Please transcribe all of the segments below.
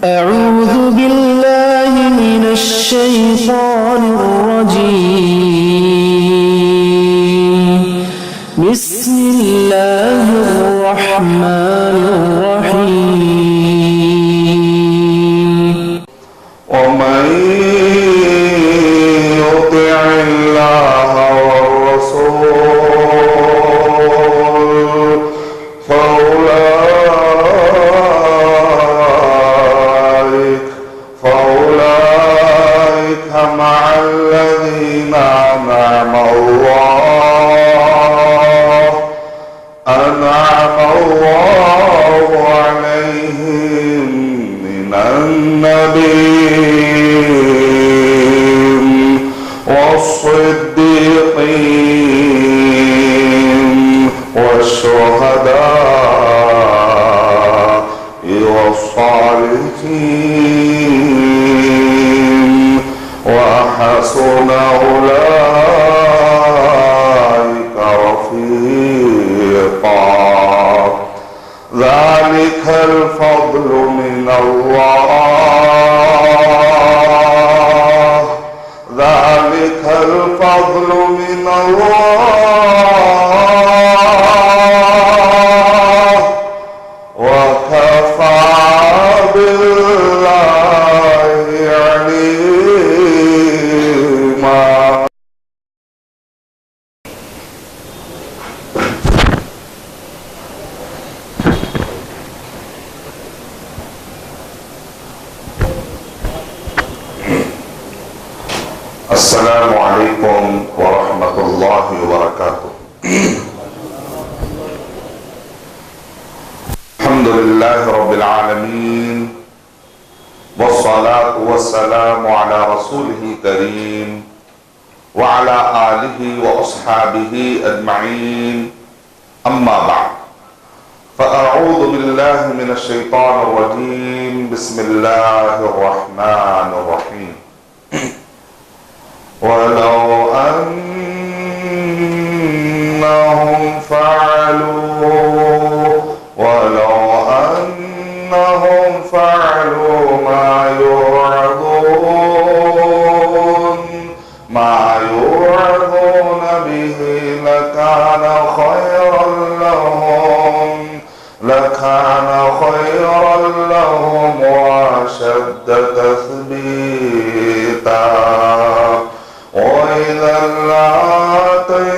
أعوذ بالله من الشيطان الرجيم. بسم الله الرحمن الرحيم. ومن يطع الله والرسول فأولئك مع الذين أنعم الله عليهم من النبيين والصديقين والشهداء والصالحين وحسن أولئك رفيقا. ذلك الفضل من الله، ذلك الفضل من الله، وكفى بالله عليما. السلام عليكم ورحمة الله وبركاته. الحمد لله رب العالمين، والصلاة والسلام على رسوله الكريم وعلى آله وأصحابه أجمعين. أما بعد، فأعوذ بالله من الشيطان الرجيم. بسم الله الرحمن الرحيم. ولو أنهم فعلوا ما يوعظون به لكان خيرا لهم وأشد تثبيتا، وإذا لآتيناهم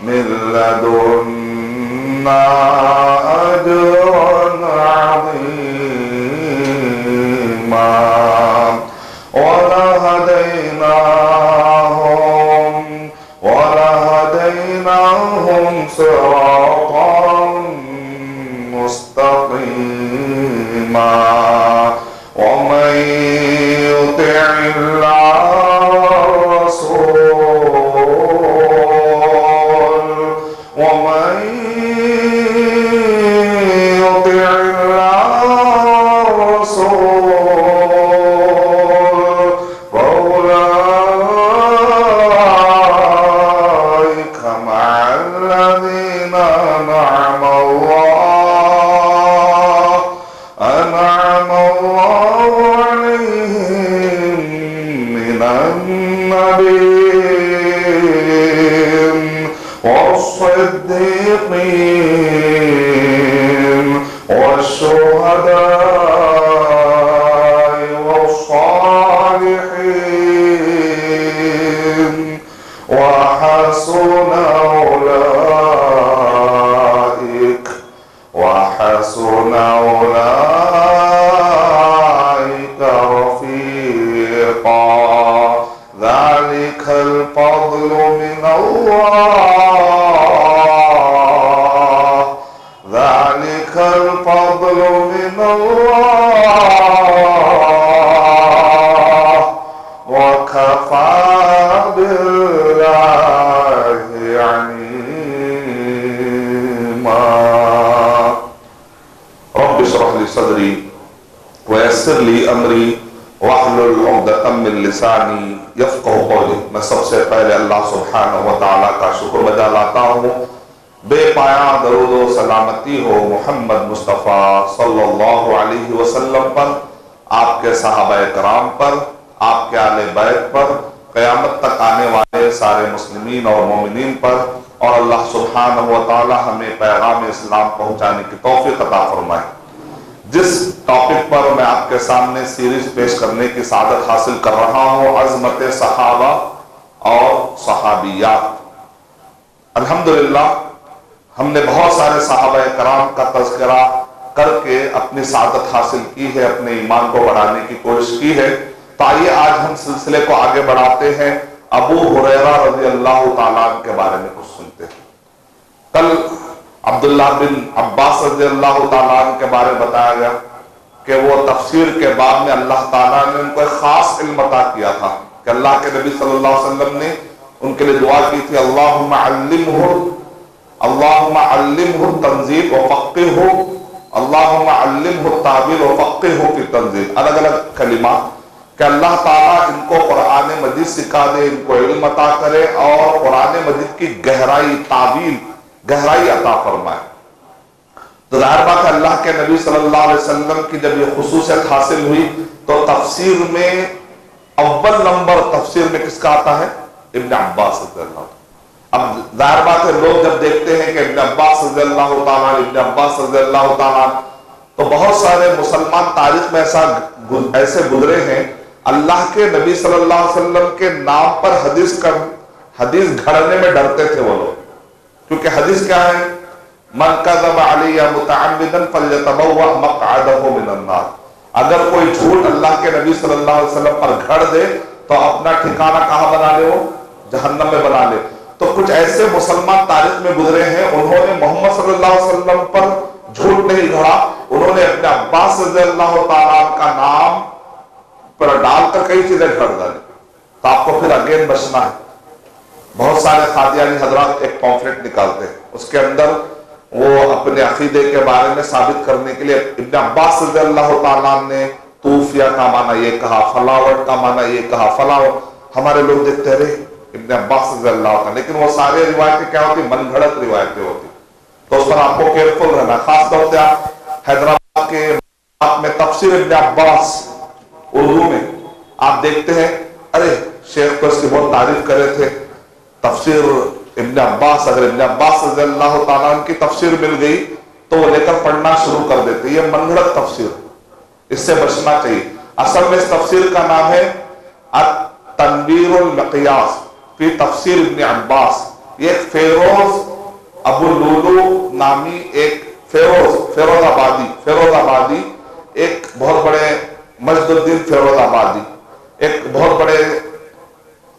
من لدنا أجرا عظيما، ولهديناهم صراطا مستقيما. ومن يطع الله والرسول فأولئك مع الذين أنعم الله عليهم من النبيين والصديقين والشهداء والصالحين وحسن أولئك رفيقا. ذلك الفضل من الله، ذلك الفضل من الله، وكفى بالله عليما. رب اشرح لي صدري ويسر لي أمري واحلل عقدة عقدۃ من لسانی یفقہوا قولی۔ میں سب سے پہلے اللہ سبحانہ و تعالیٰ کا شکر بجا لاتا ہوں، بے پایاں درود و سلامتی ہو محمد مصطفیٰ صلی اللہ علیہ وسلم پر، آپ کے صحابہ کرام پر، آپ کے آل بیت پر، قیامت تک آنے والے سارے مسلمین اور مومنین پر، اور اللہ سبحانہ و تعالی ہمیں پیغام اسلام پہنچانے کی توفیق عطا فرمائے۔ جس ٹاپک پر میں آپ کے سامنے سیریز پیش کرنے کی سعادت حاصل کر رہا ہوں، عظمت صحابہ اور صحابیات۔ الحمدللہ ہم نے بہت سارے صحابہ کرام کا تذکرہ کر کے اپنی سعادت حاصل کی ہے، اپنے ایمان کو بڑھانے کی کوشش کی ہے۔ تو آئیے آج ہم سلسلے کو آگے بڑھاتے ہیں، ابو ہریرہ رضی اللہ تعالیٰ عنہ کے بارے میں کچھ سنتے ہیں۔ کل عبداللہ بن عباس رضی اللہ تعالیٰ عنہ کے بارے میں بتایا گیا کہ وہ تفسیر کے باب میں اللہ تعالیٰ نے ان کو ایک خاص علم عطا کیا تھا کہ اللہ کے نبی صلی اللہ علیہ وسلم نے ان کے لیے دعا کی تھی، اللہم علمہ التنزیل وفقہہ، اللہم علمہ التعبیر وفقہہ فی التنزیل، الگ الگ کلمات کہ اللہ تعالیٰ ان کو قرآن مجید سکھا دے، ان کو علم عطا کرے اور قرآن مجید کی گہرائی، تعویل، گہرائی عطا فرمائے۔ تو ظاہر بات ہے اللہ کے نبی صلی اللہ علیہ وسلم کی جب یہ خصوصیت حاصل ہوئی تو تفسیر میں اول نمبر تفسیر میں کس کا آتا ہے؟ ابن عباس رضی اللہ عنہ۔ اب ظاہر بات ہے لوگ جب دیکھتے ہیں کہ ابن عباس رضی اللہ تعالیٰ ابن عباس رضی اللہ تعالیٰ تو بہت سارے مسلمان تاریخ میں ایسے گزرے ہیں اللہ کے نبی صلی اللہ علیہ وسلم کے نام پر حدیث گھڑنے میں ڈرتے تھے وہ لوگ، کیونکہ حدیث کیا ہے؟ من کذب علی متعمدا فلیتبوأ مقعدہ من النار۔ اگر کوئی جھوٹ اللہ کے نبی صلی اللہ علیہ وسلم پر گھڑ دے تو اپنا ٹھکانہ کہاں بنا لے؟ وہ جہنم میں بنا لے۔ تو کچھ ایسے مسلمان تاریخ میں گزرے ہیں، انہوں نے محمد صلی اللہ علیہ وسلم پر جھوٹ نہیں گھڑا، انہوں نے اپنے عباس رضی اللہ تعالیٰ کا نام پر ڈال کر کئی چیزیں گھڑ ڈالی۔ تو آپ کو پھر اگین بچنا ہے۔ بہت سارے قادیانی حضرات ایک پامفلیٹ نکالتے ہیں، اس کے اندر وہ اپنے عقیدے کے بارے میں ثابت کرنے کے لیے ابن عباس رضی اللہ تعالیٰ نے توفیہ کا معنی یہ کہا، فلاوٹ کا معنی یہ کہا، فلاوٹ۔ ہمارے لوگ دیکھتے رہے ابن عباس رضی اللہ تعالیٰ، لیکن وہ سارے روایتیں کیا ہوتی؟ من گھڑت روایتیں ہوتی۔ تو اس پر آپ کو کیئرفل رہنا، خاص طور سے آپ حیدرآباد کے میں تفسیر ابن عباس اردو میں آپ دیکھتے ہیں، ارے شیخ تو اس کی بہت تعریف کرے تھے، تفسیر ابن عباس، اگر ابن عباس رضی اللہ تعالیٰ عنہ کی تفسیر مل گئی تو وہ لے کر پڑھنا شروع کر دیتے، یہ من گھڑت تفسیر، اس سے بچنا چاہیے۔ اصل میں اس تفسیر کا نام ہے التنویر المقیاس فی تفسیر ابن عباس۔ یہ فیروز ابو لولو نامی ایک فیروز آبادی ایک بہت بڑے مجد الدین فیروز آبادی ایک بہت بڑے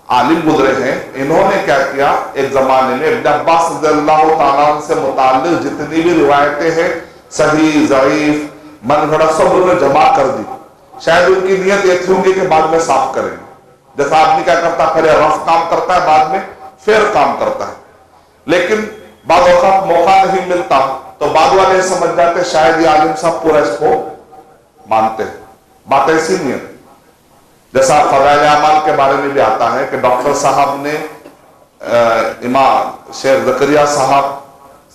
عالم گزرے ہیں، انہوں نے کیا کیا ایک زمانے میں ابن عباس رضی اللہ تعالیٰ عنہ سے متعلق جتنی بھی روایتیں ہیں صحیح ضعیف من گھڑا سب انہوں نے جمع کر دی۔ شاید ان کی نیت یہ تھی ہوگی کہ بعد میں صاف کریں گے، جیسا آدمی کیا کرتا ہے پہلے رف کام کرتا ہے بعد میں فیر کام کرتا ہے، لیکن بعض اوقات موقع نہیں ملتا تو بعد والے سمجھ جاتے شاید یہ عالم صاحب پورا اس کو مانتے ہیں۔ بات ایسی نہیں ہے، جیسا فضائل اعمال کے بارے میں بھی آتا ہے کہ ڈاکٹر صاحب نے امام شیخ زکریا صاحب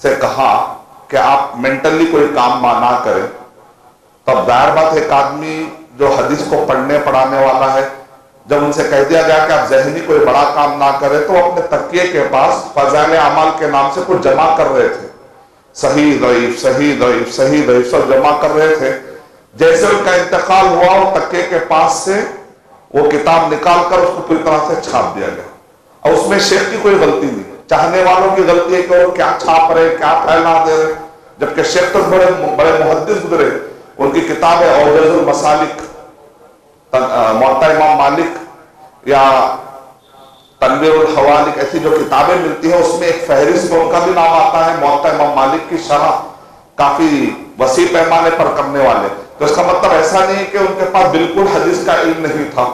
سے کہا کہ آپ مینٹلی کوئی کام نہ کریں، تب ظاہر بات ایک آدمی جو حدیث کو پڑھنے پڑھانے والا ہے، جب ان سے کہہ دیا گیا کہ آپ ذہنی کوئی بڑا کام نہ کریں تو اپنے تکیے کے پاس فضائل اعمال کے نام سے کچھ جمع کر رہے تھے، صحیح ضعیف سب جمع کر رہے تھے۔ جیسے ان کا انتقال ہوا اور تکیے کے پاس سے وہ کتاب نکال کر اس کو پوری طرح سے چھاپ دیا گیا، اور اس میں شیخ کی کوئی غلطی نہیں، چاہنے والوں کی غلطی ہے کہ وہ کیا چھاپ رہے، کیا پھیلا دے رہے، جبکہ شیخ تو بڑے محدث گزرے، ان کی کتاب ہے اوجز المسالک، موطا امام مالک یا تنویر الحوالک، ایسی جو کتابیں ملتی ہیں اس میں ایک فہرست میں ان کا بھی نام آتا ہے، موطا امام مالک کی شرح کافی وسیع پیمانے پر کرنے والے۔ تو اس کا مطلب ایسا نہیں کہ ان کے پاس بالکل حدیث کا علم نہیں تھا،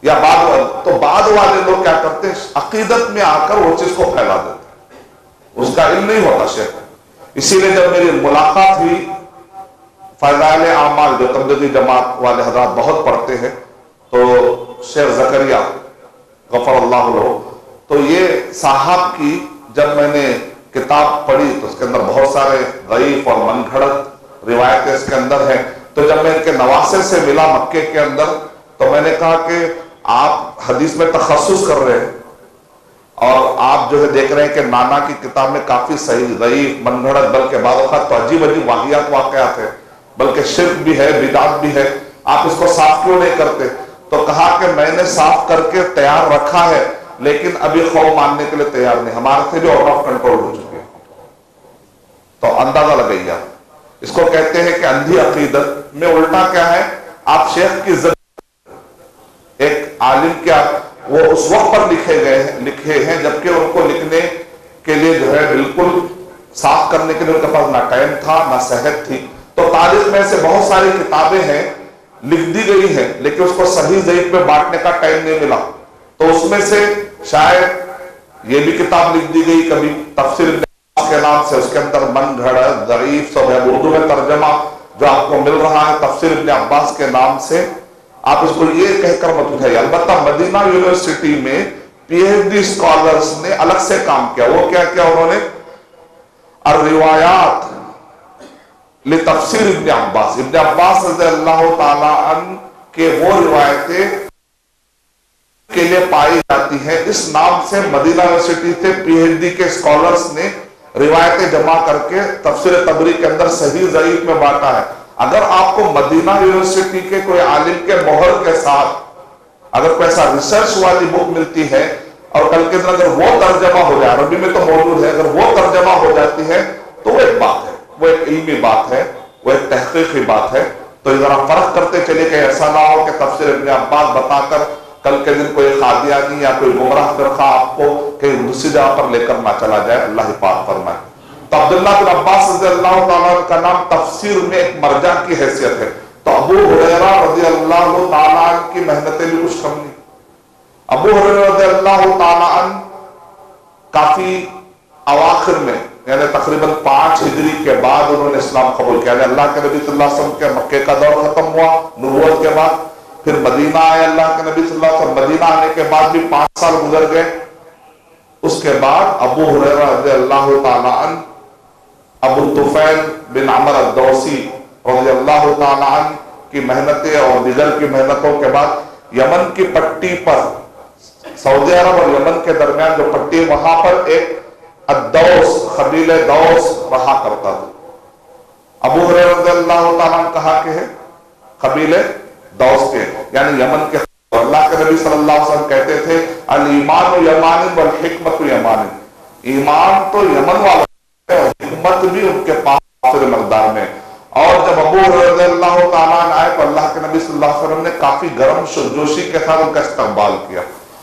یا بعد والے لوگ کیا کرتے ہیں عقیدت میں آ کر وہ چیز کو پھیلا دیتے، اس کا علم نہیں ہوتا شیخ۔ اسی لیے جب میری ملاقات ہوئی فضائل اعمال جو تبلیغی جماعت والے حضرات بہت پڑھتے ہیں تو تو شیخ زکریا غفر اللہ لہ، تو یہ صاحب کی جب میں نے کتاب پڑھی تو اس کے اندر بہت سارے ضعیف اور من گھڑت روایتیں اس کے اندر ہیں. تو جب میں ان کے نواسے سے ملا مکے کے اندر تو میں نے کہا کہ آپ حدیث میں تخصص کر رہے ہیں اور آپ جو ہے دیکھ رہے ہیں کہ نانا کی کتاب میں کافی صحیح ضعیف من گھڑت بلکہ بعض اوقات تو عجیب عجیب واقعات واقعات ہیں، بلکہ شرک بھی ہے، بدعت بھی ہے، آپ اس کو صاف کیوں نہیں کرتے؟ تو کہا کہ میں نے صاف کر کے تیار رکھا ہے لیکن ابھی خوف ماننے کے لیے تیار نہیں، ہمارے سے بھی آؤٹ آف کنٹرول ہو چکے. تو اندازہ لگائیے آپ. اس کو کہتے ہیں کہ اندھی عقیدت میں الٹا کیا ہے، آپ شیخ کی ایک عالم کیا وہ اس وقت پر لکھے ہیں جبکہ ان کو لکھنے کے لیے جو ہے بالکل صاف کرنے کے لیے ان کے پاس نہ ٹائم تھا نہ صحت تھی. تو تاریخ میں سے بہت ساری کتابیں ہیں لکھ دی گئی ہیں لیکن اس کو صحیح ضعیف میں بانٹنے کا ٹائم نہیں ملا. تو اس میں سے شاید یہ بھی کتاب لکھ دی گئی کبھی تفسیر ابن عباس کے نام سے، اس کے اندر من گھڑت ضعیف سب ہے. اردو میں ترجمہ جو آپ کو مل رہا ہے تفسیر ابن عباس کے نام سے، آپ اس کو یہ کہہ کر مت اٹھائیے. البتہ مدینہ یونیورسٹی میں پی ایچ ڈی اسکالرز نے الگ سے کام کیا. وہ کیا کیا انہوں نے الروایات لتفسیر ابن عباس، ابن عباس رضی اللہ تعالی عنہ کے وہ روایتیں کے لیے پائی جاتی ہیں، اس نام سے مدینہ یونیورسٹی سے پی ایچ ڈی کے اسکالرز نے روایتیں جمع کر کے تفسیر تبری کے اندر صحیح ضعیف میں بانٹا ہے. اگر آپ کو مدینہ یونیورسٹی کے کوئی عالم کے مہر کے ساتھ اگر کوئی ایسا ریسرچ والی بک ملتی ہے اور کل کے دن اگر وہ ترجمہ ہو جائے، عربی میں تو موجود ہے، اگر وہ ترجمہ ہو جاتی ہے تو وہ ایک بات ہے، وہ ایک علمی بات ہے، وہ ایک تحقیقی بات ہے. تو ذرا فرق کرتے چلے کہ ایسا نہ ہو کہ تفسیر ابن عباس بتا کر کل کے دن کوئی قادیانی یا کوئی گمراہ فرقہ آپ کو کہیں دوسری جگہ پر لے کر نہ چلا جائے. اللہ حفاظت فرمائے. تو عبداللہ بن عباس رضی اللہ تعالیٰ کا نام تفسیر میں ایک مرجع کی حیثیت ہے. تو ابو ہریرہ رضی اللہ تعالیٰ عنہ کی محنتیں بھی کچھ کم نہیں. ابو ہریرہ رضی اللہ تعالیٰ عنہ کافی اواخر میں یعنی تقریباً 5 ہجری کے بعد انہوں نے اسلام قبول کیا. یعنی اللہ کے نبی صلی اللہ علیہ وسلم کے مکے کا دور ختم ہوا نبوت کے بعد، پھر مدینہ آئے اللہ کے نبی صلی اللہ علیہ وسلم. مدینہ آنے کے بعد بھی 5 سال گزر گئے. اس کے بعد ابو ہریرہ رضی اللہ تعالیٰ عنہ ابو طفیل بن عمر الدوسی رضی اللہ تعالیٰ عنہ کی محنتیں اور دیگر کی محنتوں کے بعد یمن کی پٹی پر، سعودی عرب اور یمن کے درمیان جو پٹی ہے وہاں پر ایک الدوس قبیلہ دوس رہا کرتا تھا. ابو ہریرہ رضی اللہ تعالیٰ عنہ کہا کہ ہے قبیلہ دوس کے، یعنی یمن کے. اللہ کے نبی صلی اللہ علیہ وسلم کہتے تھے الایمان یمان والحکمت یمان، ایمان تو یمن والا ہے اور حکمت بھی ان کے پاس مقدار میں. اور جب ابو ہریرہ رضی اللہ تعالیٰ عنہ آئے تو اللہ کے نبی صلی اللہ علیہ وسلم نے کافی گرم جوشی کے ساتھ ان کا استقبال کیا.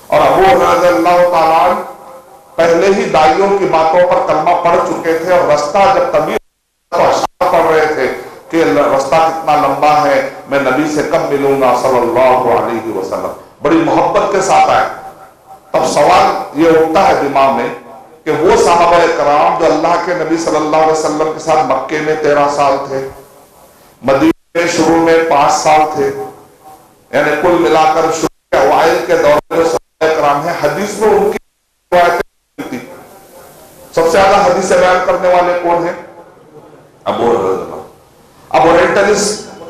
اور ابو ہریرہ رضی اللہ تعالیٰ عنہ پہلے ہی دائیوں کی باتوں پر کلمہ پڑھ چکے تھے اور رستہ جب طبیعت تو اشعار پڑھ رہے تھے کہ رستہ کتنا لمبا ہے، میں نبی سے کب ملوں گا صلی اللہ علیہ وسلم. بڑی محبت کے ساتھ آئے. تب سوال یہ اٹھتا ہے دماغ میں کہ وہ صحابہ کرام جو اللہ کے نبی صلی اللہ علیہ وسلم کے ساتھ مکے میں 13 سال تھے، مدینہ میں شروع میں 5 سال تھے، یعنی کل ملا کر شروع کے اوائل کے دور میں صحابہ کرام ہیں، حدیث میں ان کی روایتیں تھی. سب سے زیادہ حدیث بیان کرنے والے کون ہیں؟ ابو ہریرہ. اب اورینٹلسٹ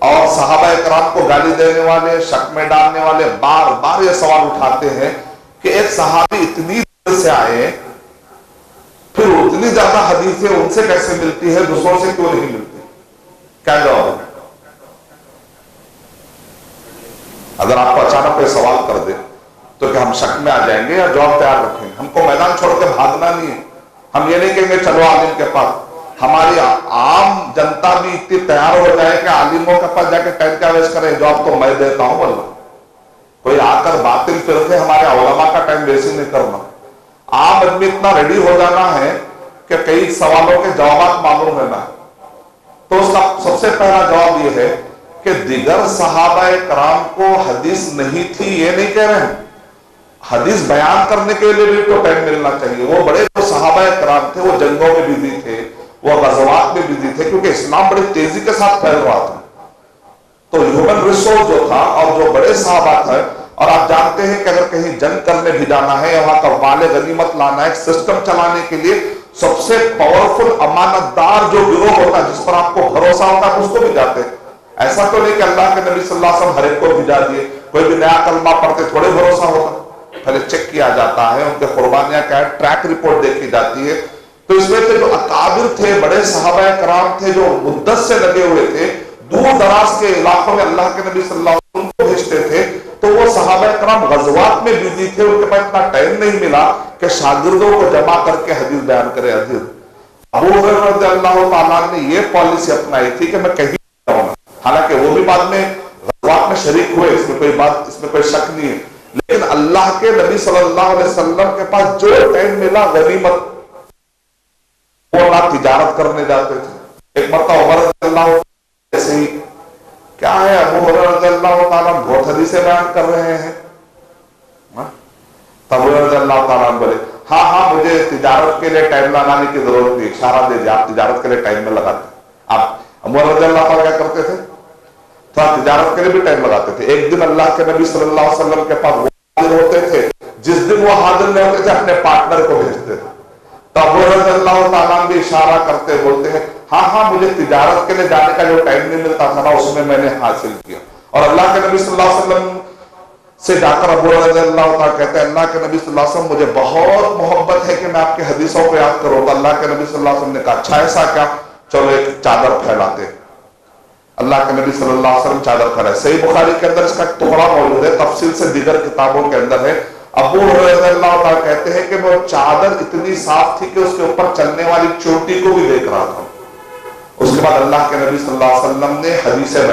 اور صحابہ کرام کو گالی دینے والے، شک میں ڈالنے والے بار بار یہ سوال اٹھاتے ہیں کہ ایک صحابی اتنی دیر سے آئے پھر اتنی زیادہ حدیثیں ان سے کیسے ملتی ہے، دوسروں سے کیوں نہیں ملتی؟ کیا جواب ہے؟ اگر آپ کو اچانک کوئی سوال کر دے تو کہ ہم شک میں آ جائیں گے یا جواب تیار رکھیں گے؟ ہم کو میدان چھوڑ کے بھاگنا نہیں ہے. ہم یہ نہیں کہیں گے چلو عالم کے پاس. ہماری عام جنتا بھی اتنی تیار ہو جائے کہ عالموں کے پاس جا کے ٹائم کیا ویسٹ کرے، جواب تو میں دیتا ہوں. واللہ کوئی آ کر باطل فرقے ہمارے علماء کا ٹائم ویسٹ نہیں کرنا. عام آدمی اتنا ریڈی ہو جانا ہے کہ کئی سوالوں کے جوابات معلوم ہے نا. تو اس کا سب سے پہلا جواب یہ ہے کہ دیگر صحابہ کرام کو حدیث نہیں تھی یہ نہیں کہہ رہے ہیں، حدیث بیان کرنے کے لیے بھی تو ٹائم ملنا چاہیے. وہ بڑے جو صحابہ کرام تھے وہ جنگوں میں بزی تھے، وہ غزوات میں بزی تھے، کیونکہ اسلام بڑی تیزی کے ساتھ پھیل رہا تھا. تو ہیومن ریسورس جو تھا اور جو بڑے صحابہ تھے، اور آپ جانتے ہیں کہ اگر کہیں جنگ کرنے بھی جانا ہے، وہاں کا مال غنیمت لانا ہے، سسٹم چلانے کے لیے سب سے پاورفل امانت دار جو گروہ ہوتا ہے، جس پر آپ کو بھروسہ ہوتا ہے، اس کو بھی جاتے ہیں۔ ایسا تو نہیں کہ اللہ کے نبی صلی اللہ علیہ وسلم ہر ایک کو بھیجا دیے، کوئی بھی نیا کلمہ پڑھتے تھوڑے بھروسہ ہوتا، پہلے چیک کیا جاتا ہے، ان کے قربانیاں کیا ہے، ٹریک رپورٹ دیکھی جاتی ہے۔ تو اس میں جو اکابر تھے، بڑے صحابہ کرام تھے جو مدت سے لگے ہوئے تھے، دور دراز کے علاقوں میں اللہ کے نبی صلی اللہ علیہ وسلم کو بھیجتے تھے، تو وہ صحابہ کرام غزوات میں بزی تھے، ان کے پاس اتنا ٹائم نہیں ملا کہ شاگردوں کو جمع کر کے حدیث بیان کرے۔ حدیث ابو ہریرہ رضی اللہ تعالیٰ نے یہ پالیسی اپنائی تھی کہ میں کہیں جاؤں گا، حالانکہ وہ بھی بعد میں غزوات میں شریک ہوئے، اس میں کوئی شک نہیں ہے، لیکن اللہ کے نبی صلی اللہ علیہ وسلم کے پاس جو ٹائم ملا غنیمت، وہ نہ تجارت کرنے جاتے تھے۔ ایک مرتبہ عمر رضی اللہ ایسے ہی، کیا ہے ابو ہریرہ رضی اللہ تعالیٰ بہت حدیثیں بیان کر رہے ہیں، تب ابو ہریرہ رضی اللہ تعالیٰ بولے ہاں مجھے تجارت کے لیے ٹائم لگانے کی ضرورت نہیں، اشارہ دے دیا، آپ تجارت کے لیے ٹائم میں لگاتے۔ آپ ابو ہریرہ رضی اللہ تعالیٰ کیا کرتے تھے، تھوڑا تجارت کے لیے بھی ٹائم لگاتے تھے۔ ایک دن اللہ کے نبی صلی اللہ علیہ وسلم کے پاس وہ حاضر ہوتے تھے، جس دن وہ حاضر نہیں ہوتے تھے اپنے پارٹنر کو بھیجتے تھے۔ تو ابو ہریرہ رضی اللہ تعالیٰ بھی اشارہ کرتے بولتے ہیں ہاں مجھے تجارت کے لیے جانے کا جو ٹائم نہیں ملتا تھا نا، اس میں نے حاصل کیا۔ اور اللہ کے نبی صلی اللہ علیہ وسلم سے جا کر ابو ہریرہ رضی اللہ تعالیٰ کہتے ہیں اللہ کے نبی صلی اللہ علیہ وسلم مجھے بہت محبت ہے کہ میں آپ کے حدیثوں کو یاد کروں گا۔ اللہ کے نبی صلی اللہ علیہ وسلم نے کہا اچھا ایسا کیا، چلو ایک چادر پھیلاتے۔ اللہ کے نبی صلی اللہ علیہ وسلم چادر پھیلائے۔ صحیح بخاری کے اندر اس کا ایک ٹکڑا موجود ہے، تفصیل سے دیگر کتابوں کے اندر ہے۔ ابو ہریرہ رضی اللہ تعالیٰ کہتے ہیں کہ وہ چادر اتنی صاف تھی کہ اس کے اوپر چلنے والی چوٹی کو بھی دیکھ رہا تھا۔ اس کے بعد اللہ کے نبی صلی اللہ علیہ وسلم نے حدیثیں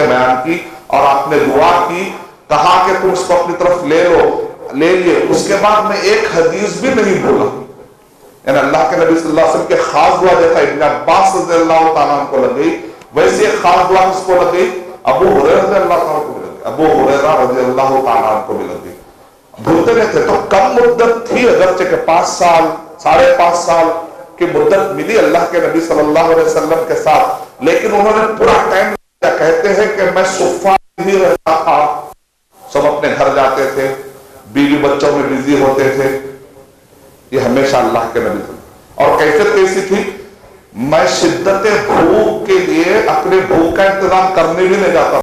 بیان کی اور آپ نے دعا کی، کہا کہ تم اس کو اپنی طرف لے لیے۔ اس کے بعد میں ایک حدیث بھی نہیں بھولا، یعنی اللہ کے نبی صلی اللہ علیہ وسلم کے خاص دعا جیسا ابن عباس رضی اللہ تعالیٰ عنہ کو لگئی، ویسے ایک خاص دعا کس کو لگئی، ابو ہریرہ رضی اللہ تعالیٰ کو بھی لگئی، ابو ہریرہ رضی اللہ تعالیٰ عنہ کو بھی لگئی۔ بھولتے نہیں تھے، تو کم مدت تھی، اگرچہ کہ 5 سال 5.5 سال کی مدت ملی اللہ کے نبی صلی اللہ علیہ وسلم کے ساتھ، لیکن انہوں نے پورا ٹائم لیا۔ کہتے ہیں کہ میں صفہ ہی رہتا تھا، سب اپنے گھر جاتے تھے، بیوی بچوں میں بزی ہوتے تھے، یہ ہمیشہ اللہ کے نبی تھے۔ اور کیفیت کیسی تھی، میں شدت بھوک کے لیے اپنے بھوک کا انتظام کرنے بھی نہیں جاتا،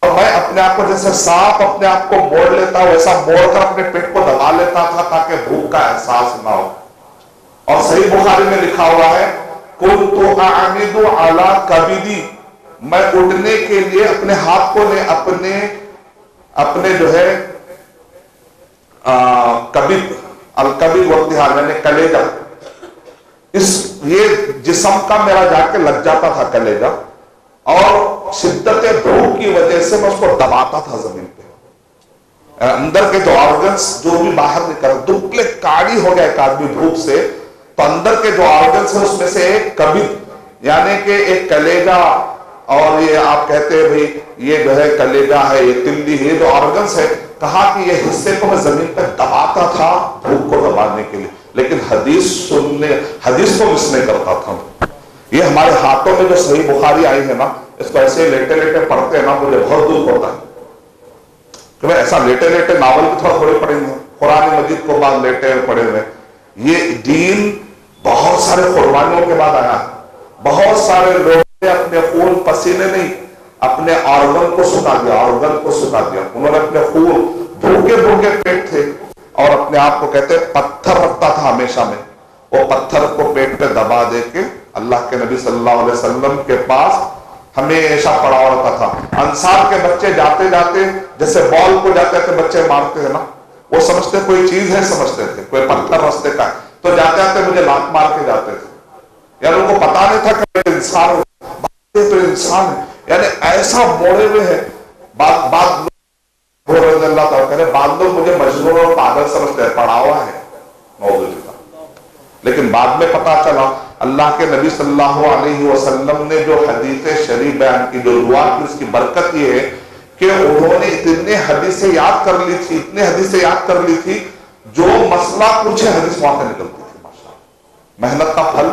اور میں اپنے آپ کو جیسے سانپ اپنے آپ کو موڑ لیتا ویسا موڑ کر اپنے پیٹ کو دبا لیتا تھا تاکہ بھوک کا احساس نہ ہو۔ اور صحیح بخاری میں لکھا ہوا ہے كنت اعمد على کبدی، میں اٹھنے کے لیے اپنے ہاتھ کو اپنے جو ہے کبد، الکبد والدہان یعنی کلیجہ، یہ جسم کا میرا جا کے لگ جاتا تھا کلیجہ، اور شدت بھوک کی وجہ سے میں اس کو دباتا تھا زمین پہ، اندر کے جو آرگنز جو بھی باہر نکل، دبلے کاڑی ہو گیا ایک آدمی بھوک سے، تو اندر کے جو آرگنز ہیں اس میں سے ایک کبد یعنی کہ ایک کلیجہ، اور یہ آپ کہتے ہیں بھئی یہ جو ہے کلیجہ ہے، یہ تلی ہے، جو آرگنز ہے، کہا کہ یہ حصے کو میں زمین پہ دباتا تھا بھوک کو دبانے کے لیے، لیکن حدیث کو مس نہیں کرتا تھا۔ یہ ہمارے ہاتھوں میں جو صحیح بخاری آئی ہے نا، اس کو ایسے لیٹے لیٹے پڑھتے ہیں نا، مجھے بہت دکھ ہوتا ہے کہ میں ایسا لیٹے لیٹے ناول بھی تھوڑا تھوڑے پڑھیں گے، قرآن مجید کو بعد لیٹے پڑھے ہوئے۔ یہ دین بہت سارے قربانیوں کے بعد آیا، بہت سارے لوگوں نے اپنے خون پسینے نہیں، اپنے آرگن کو سکھا دیا، انہوں نے اپنے خون، بھوکے پیٹ تھے، اور اپنے آپ کو کہتے پتھر رکھتا تھا ہمیشہ میں، وہ پتھر کو پیٹ پہ دبا دے کے اللہ کے نبی صلی اللہ علیہ وسلم کے پاس ہمیشہ پڑا رہتا تھا۔ انصار کے بچے جاتے جاتے جیسے بال کو جاتے تھے بچے مارتے ہیں نا، وہ سمجھتے کوئی چیز ہے، سمجھتے تھے کوئی پتھر رستے کا ہے، تو جاتے جاتے مجھے لات مار کے جاتے تھے، یعنی ان کو پتا نہیں تھا کہ انسان تو انسان ہے، یعنی ایسا موڑے ہوئے ہیں۔ بعد رضی اللہ تعالیٰ کہہ رہے بعد لوگ مجھے مجنون اور پاگل سمجھتے ہیں، پڑا ہوا ہے، لیکن بعد میں پتا چلا اللہ کے نبی صلی اللہ علیہ وسلم نے جو حدیث شریف بیان کی، جو دعا کی، اس کی برکت یہ ہے کہ انہوں نے اتنے حدیثیں یاد کر لی تھی، جو مسئلہ پوچھے حدیث وہاں سے نکلتی تھی۔ ماشاءاللہ، محنت کا پھل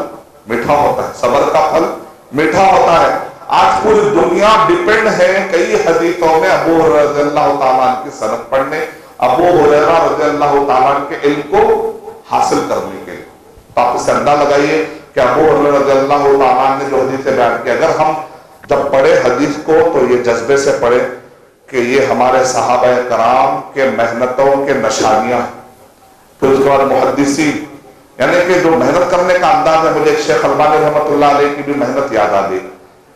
میٹھا ہوتا ہے، صبر کا پھل میٹھا ہوتا ہے۔ آج پوری دنیا ڈیپینڈ ہے کئی حدیثوں میں ابو ہریرہ رضی اللہ تعالیٰ عنہ کی سند پڑھنے، ابو ہریرہ رضی اللہ تعالیٰ عنہ کے علم کو حاصل کرنے کے لیے. تو آپ اس سے اندازہ لگائیے کہ ابو ہریرہ رضی اللہ تعالیٰ عنہ نے جو حدیثیں بیان کی، اگر ہم جب پڑھے حدیث کو تو یہ جذبے سے پڑھے کہ یہ ہمارے صحابہ کرام کے محنتوں کے نشانیاں ہیں. پھر اس کے بعد محدثین، یعنی کہ جو محنت کرنے کا انداز ہے. مجھے شیخ البانی رحمۃ اللہ علیہ کی بھی محنت یاد آ گئی.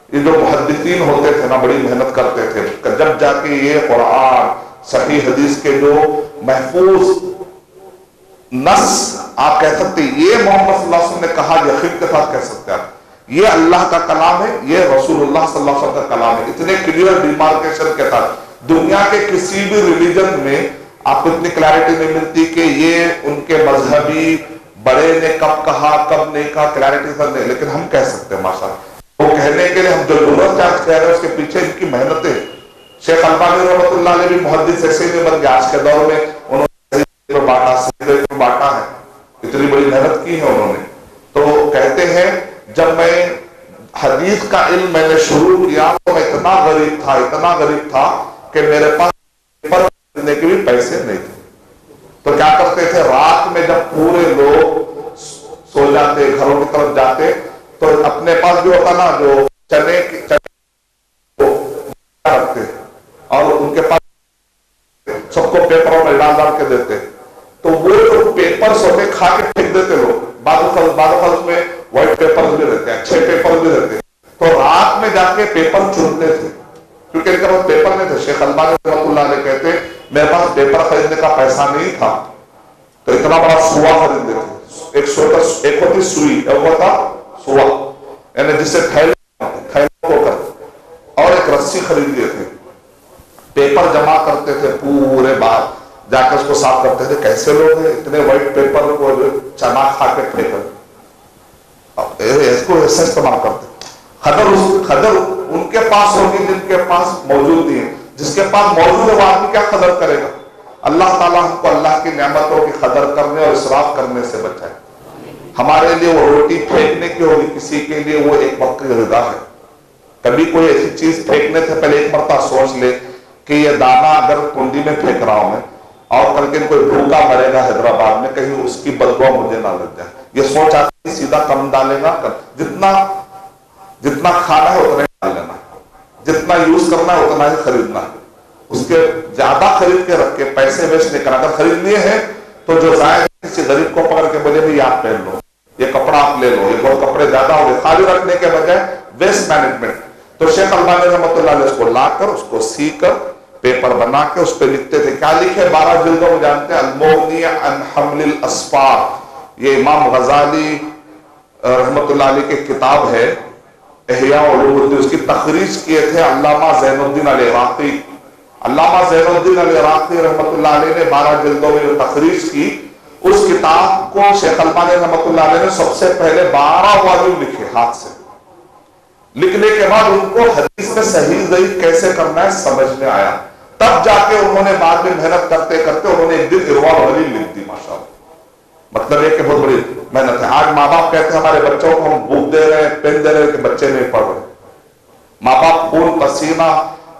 یہ جو محدثین ہوتے تھے نا، بڑی محنت کرتے تھے، جب جا کے یہ قرآن صحیح حدیث کے جو محفوظ نص آپ کہہ سکتے، یہ محمد صلی اللہ علیہ وسلم نے کہا، یقین کے ساتھ کہہ سکتے ہیں یہ اللہ کا کلام ہے، یہ رسول اللہ صلی اللہ علیہ وسلم کا کلام ہے، اتنے کلیئر ڈیمارکیشن کے ساتھ. دنیا کے کسی بھی ریلیجن میں آپ کو اتنی کلیئرٹی نہیں ملتی کہ یہ ان کے مذہبی بڑے نے کب کہا کب نہیں کہا، کلیئرٹی سر نہیں. لیکن ہم کہہ سکتے ہیں ماشاءاللہ، وہ کہنے کے لیے ہم جو ضرورت چارج کہہ رہے ہیں اس کے پیچھے ان کی محنتیں. شیخ البانی رحمۃ اللہ علیہ بھی محدث ایسے نہیں بن گئے، آج کے دور میں انہوں نے صحیح پر بانٹا ہے، اتنی بڑی محنت کی ہے انہوں نے. تو کہتے ہیں جب میں حدیث کا علم میں نے شروع کیا تو میں اتنا غریب تھا کہ میرے پاس پیپر خریدنے کے بھی پیسے نہیں تھے. تو کیا کرتے تھے، رات میں جب پورے لوگ سو جاتے، گھروں کی طرف جاتے، تو اپنے پاس جو ہوتا نا، جو چنے رکھتے اور ان کے پاس سب کو پیپروں میں ڈال کے دیتے. تو وہ جو پیپرز ہوتے کھا کے پھینک دیتے لوگ. بعض میں وائٹ پیپرز بھی رہتے ہیں، اچھے پیپرز بھی رہتے ہیں. تو رات میں جا کے پیپر چنتے تھے، کیونکہ ان کے پاس پیپر نہیں تھے. شیخ البانی رحمۃ اللہ علیہ کہتے ہیں میرے پاس پیپر خریدنے کا پیسہ نہیں تھا، تو اتنا بڑا سوا خریدتے تھے. ایک ہوتی سوئی، ایک ہوتا سوا، یعنی جس سے تھیلے کو کرتے، اور ایک رسی خرید لیے تھے. پیپر جمع کرتے تھے پورے بعد، جا کر اس کو صاف کرتے تھے. کیسے لوگ ہیں اتنے وائٹ پیپر کو چنا کھا کے پھینک اس کو ایسا استعمال کرتے. قدر ان کے پاس ہوگی جن کے پاس موجود نہیں ہے. جس کے پاس موجود ہے وہ آدمی کیا قدر کرے گا. اللہ تعالیٰ ہم کو اللہ کی نعمتوں کی قدر کرنے اور اسراف کرنے سے بچائے. ہمارے لیے وہ روٹی پھینکنے کی ہوگی، کسی کے لیے وہ ایک وقت کی غذا ہے. کبھی کوئی ایسی چیز پھینکنے سے پہلے ایک مرتبہ سوچ لے کہ یہ دانا اگر کنڈی میں پھینک رہا ہوں میں، اور کل کے کوئی بھوکا مرے گا حیدرآباد میں، کہیں اس کی بددعا مجھے نہ لگ جائے. یہ سوچ آتی ہے، سیدھا کم ڈالے گا. جتنا کھانا ہے اتنا ہی ڈال لینا، جتنا یوز کرنا ہے اتنا ہی خریدنا ہے. اس کے زیادہ خرید کے رکھ کے پیسے ویسٹ نہیں کرنا. اگر خریدنی ہے تو جو زائد کسی غریب کو پکڑ کے بولے بھی آپ پہن لو، یہ کپڑا آپ لے لو، یہ بہت کپڑے زیادہ ہو گئے، خالی رکھنے کے بجائے ویسٹ مینجمنٹ. تو شیخ البانی رحمۃ اللہ علیہ اس کو لا کر، اس کو سی کر، پیپر بنا کے اس پہ لکھتے تھے. کیا لکھے؟ 12 جلدوں میں جانتے ہیں، المغنی عن حمل الاسفار. یہ امام غزالی رحمۃ اللہ علیہ کی کتاب ہے احیاء علوم الدین. اس کی تخریج کیے تھے علامہ زین الدین العراقی. علامہ زین الدین العراقی رحمۃ اللہ علیہ نے 12 جلدوں میں جو تخریج کی، اس کتاب کو شیخ البانی رحمۃ اللہ علیہ نے سب سے پہلے 12 والیوم لکھے ہاتھ سے. لکھنے کے بعد ان کو حدیث میں صحیح ضعیف کیسے کرنا ہے سمجھ میں آیا. تب جا کے انہوں نے بعد میں محنت کرتے کرتے انہوں نے ایک دن ارواء الغلیل لکھ دی. ماشاءاللہ، مطلب یہ کہ بہت بڑی محنت ہے. آج ماں باپ کہتے ہیں ہمارے بچوں کو ہم بک دے رہے ہیں، پین دے رہے ہیں کہ بچے نہیں پڑھ رہے. ماں باپ خون پسینہ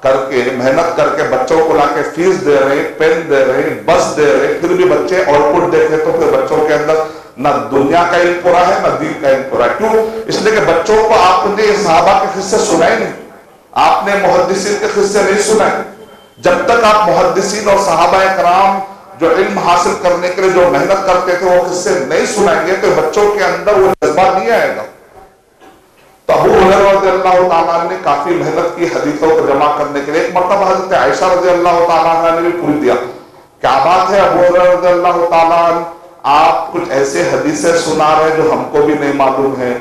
کر کے محنت کر کے بچوں کو لا کے فیس دے رہے ہیں، پین دے رہے ہیں، بس دے رہے ہیں، پھر بھی بچے آؤٹ پٹ دیکھیں تو پھر بچوں کے اندر نہ دنیا کا علم پورا ہے نہ دین کا علم پورا ہے. کیوں؟ اس لیے کہ بچوں کو آپ نے صحابہ کے قصے سنائے نہیں، آپ نے محدثین کے قصے نہیں سنائے. جب تک آپ محدثین اور صحابہ کرام جو علم حاصل کرنے کے لیے جو محنت کرتے تھے وہ قصے نہیں سنائیں گے تو بچوں کے اندر وہ جذبہ نہیں آئے گا. تو ابو ہریرہ رضی اللہ تعالیٰ نے کافی محنت کی حدیثوں کو جمع کرنے کے لیے. ایک مرتبہ حضرت عائشہ رضی اللہ تعالیٰ عنہ نے بھی پوچھ دیا، کیا بات ہے ابو ہریرہ رضی اللہ تعالیٰ عنہ، آپ کچھ ایسے حدیثیں سنا رہے جو ہم کو بھی نہیں معلوم ہے.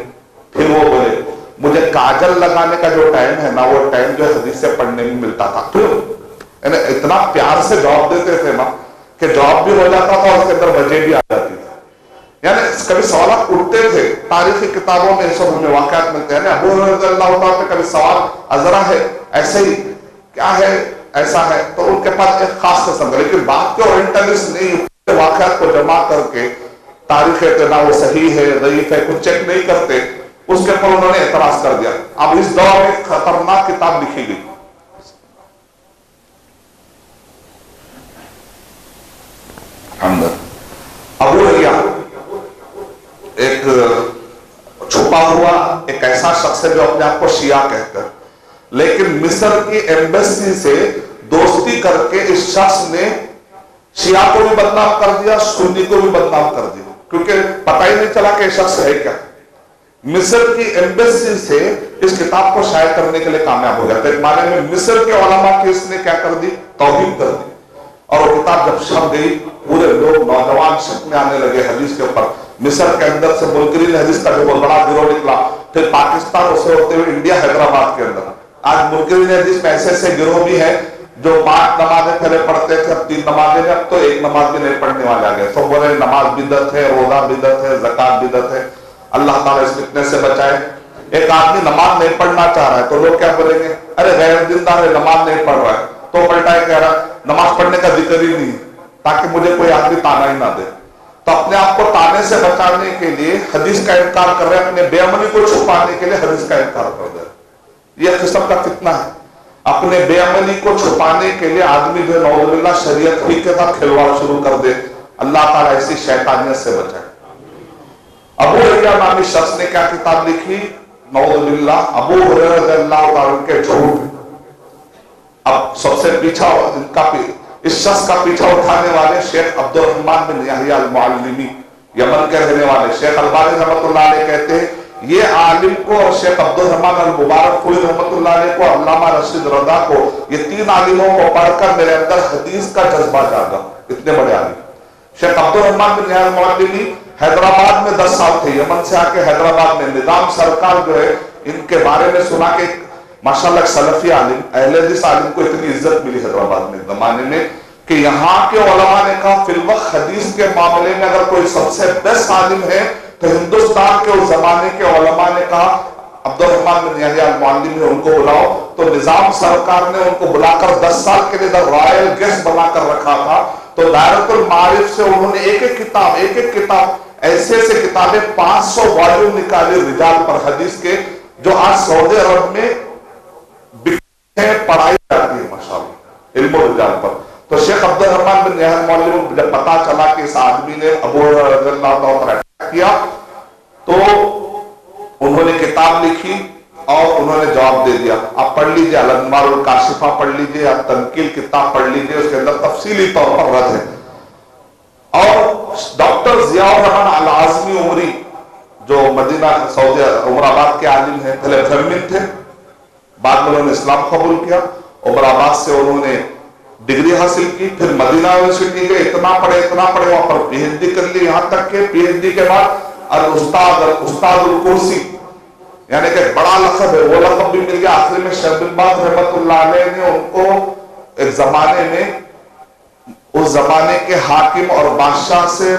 پھر وہ بولے مجھے کاجل لگانے کا جو ٹائم ہے نا، وہ ٹائم جو حدیثیں پڑھنے میں ملتا تھا. یعنی اتنا پیار سے جواب دیتے تھے نا کہ جواب بھی ہو جاتا تھا اور اس کے اندر وجہ بھی آ جاتی تھی. یعنی کبھی سوالات اٹھتے تھے، تاریخی کتابوں میں سب ہمیں واقعات ملتے ہیں. ابو ہریرہ رضی اللہ تعالیٰ پہ کبھی سوال ازرا ہے ایسے ہی، کیا ہے ایسا ہے، تو ان کے پاس ایک خاص قسم کا. لیکن بات کے اورینٹلسٹ نہیں، واقعات کو جمع کر کے تاریخ اتنا وہ صحیح ہے ضعیف ہے کچھ چیک نہیں کرتے، اس کے پر انہوں نے اعتراض کر دیا. اب اس دور میں خطرناک کتاب لکھی گئی. ابو ریا ایک چھپا ہوا ایک ایسا شخص ہے جو اپنے آپ کو شیعہ کہتا ہے، لیکن مصر کی ایمبیسی سے دوستی کر کے اس شخص نے شیعہ کو بھی بدنام کر دیا، سنی کو بھی بدنام کر دیا، کیونکہ پتہ ہی نہیں چلا کہ یہ شخص ہے کیا. مصر کی ایمبیسی سے اس کتاب کو شائع کرنے کے لیے کامیاب ہو جاتا ہے. ایک معنی میں مصر کے علماء کی اس نے کیا کر دی؟ توہین کر دی. اور وہ کتاب جب چھپ گئی پورے لوگ نوجوان شک میں آنے لگے حدیث کے اوپر. مصر کے اندر سے منکرین حدیث کا جو بہت بڑا گروہ نکلا، پھر پاکستان اسے ہوتے ہوئے انڈیا حیدرآباد کے اندر. آج منکرین حدیث میں ایسے ایسے گروہ بھی ہیں جو 5 نمازیں پہلے پڑھتے تھے، اب 3 نمازیں، اب تو 1 نماز بھی نہیں پڑھنے والے آ گئے. تو بولے نماز بدعت ہے، روزہ بدعت ہے، زکات بدعت ہے. اللہ تعالیٰ اس فتنے سے بچائے. ایک آدمی نماز نہیں پڑھنا چاہ رہا ہے تو لوگ کیا بولیں گے؟ ارے غیر دیندار ہے، نماز نہیں پڑھ رہا ہے. تو پلٹا کہہ رہا ہے نماز پڑھنے کا ذکر ہی نہیں، تاکہ مجھے کوئی آدمی تانا ہی نہ دے. تو اپنے آپ کو تانے سے بچانے کے لیے حدیث کا انکار کر رہے ہیں، اپنے بے عملی کو چھپانے کے لیے حدیث کا انکار کر رہے ہیں. یہ قسم کا فتنہ ہے. اپنے بے عملی کو چھپانے کے لیے آدمی جو نعوذ باللہ شریعت ہی کے ساتھ کھلواڑ شروع کر دے. اللہ تعالیٰ ایسی شیطانیت سے بچائے. ابو ریا نامی شخص نے کیا کتاب لکھی؟ نعوذ باللہ ابو ہریرہ رضی اللہ تعالیٰ کے جھوٹ. اب سب سے پیچھا اس شخص کا پیچھا اٹھانے والے شیخ عبد الرحمن بن یحییٰ المعلمی، یمن کے رہنے والے. شیخ البانی رحمۃ اللہ علیہ کہتے ہیں یہ عالم کو اور شیخ عبد الرحمن المبارک پوری رحمۃ اللہ علیہ کو، علامہ رشید رضا کو، یہ 3 عالموں کو پڑھ کر میرے اندر حدیث کا جذبہ جاگا. اتنے بڑے عالم. شیخ عبد الرحمن بن یحییٰ المعلمی حیدرآباد میں 10 سال تھے. یمن سے آ کے حیدرآباد میں نظام سرکار جو ہے ان کے بارے میں سنا کہ ماشاءاللہ سلفی عالم، اہل حدیث عالم کو اتنی عزت ملی حیدرآباد میں زمانے میں کہ یہاں کے علماء نے کہا فی الوقت حدیث کے معاملے میں اگر کوئی سب سے بیسٹ عالم ہے تو ہندوستان کے اس زمانے کے علماء نے کہا عبد الرحمن بن یحییٰ المعلمی نے ان کو بلاؤ. تو نظام سرکار نے ان کو بلا کر 10 سال کے لیے رائل گیسٹ بنا کر رکھا تھا. تو دائرۃ المعارف سے انہوں نے ایک ایک کتاب ایسے ایسے کتابیں 500 والیوم نکالے رجال پر حدیث کے، جو آج سعودی عرب میں پڑھائی جاتی ہے ماشاءاللہ علم و رجال پر. تو شیخ عبد الرحمن بن یحییٰ المعلمی جب پتا چلا کہ اس آدمی نے ابو ہریرہ رضی اللہ عنہ کیا تو انہوں نے کتاب لکھی اور انہوں نے جواب دے دیا. آپ پڑھ لیجئے الانوار الکاشفہ پڑھ لیجئے، آپ تنقیل کتاب پڑھ لیجئے، اس کے اندر تفصیلی طور پر رد ہے. اور ڈاکٹر ضیاء الرحمن العازمی عمری جو مدینہ سعودی عمر آباد کے عالم ہیں، پہلے برہمن تھے، بعد میں انہوں نے اسلام قبول کیا. عمر آباد سے انہوں نے ڈگری حاصل کی، پھر مدینہ یونیورسٹی گئے، اتنا پڑھے وہاں پر پی ایچ ڈی کر لی. یہاں تک کہ پی ایچ ڈی کے بعد استاد الکرسی یعنی کہ بڑا لقب ہے، وہ لقب بھی مل گیا. آخر میں شیخ بن باز رحمۃ اللہ علیہ نے ان کو ایک زمانے میں اس زمانے کے حاکم اور بادشاہ سے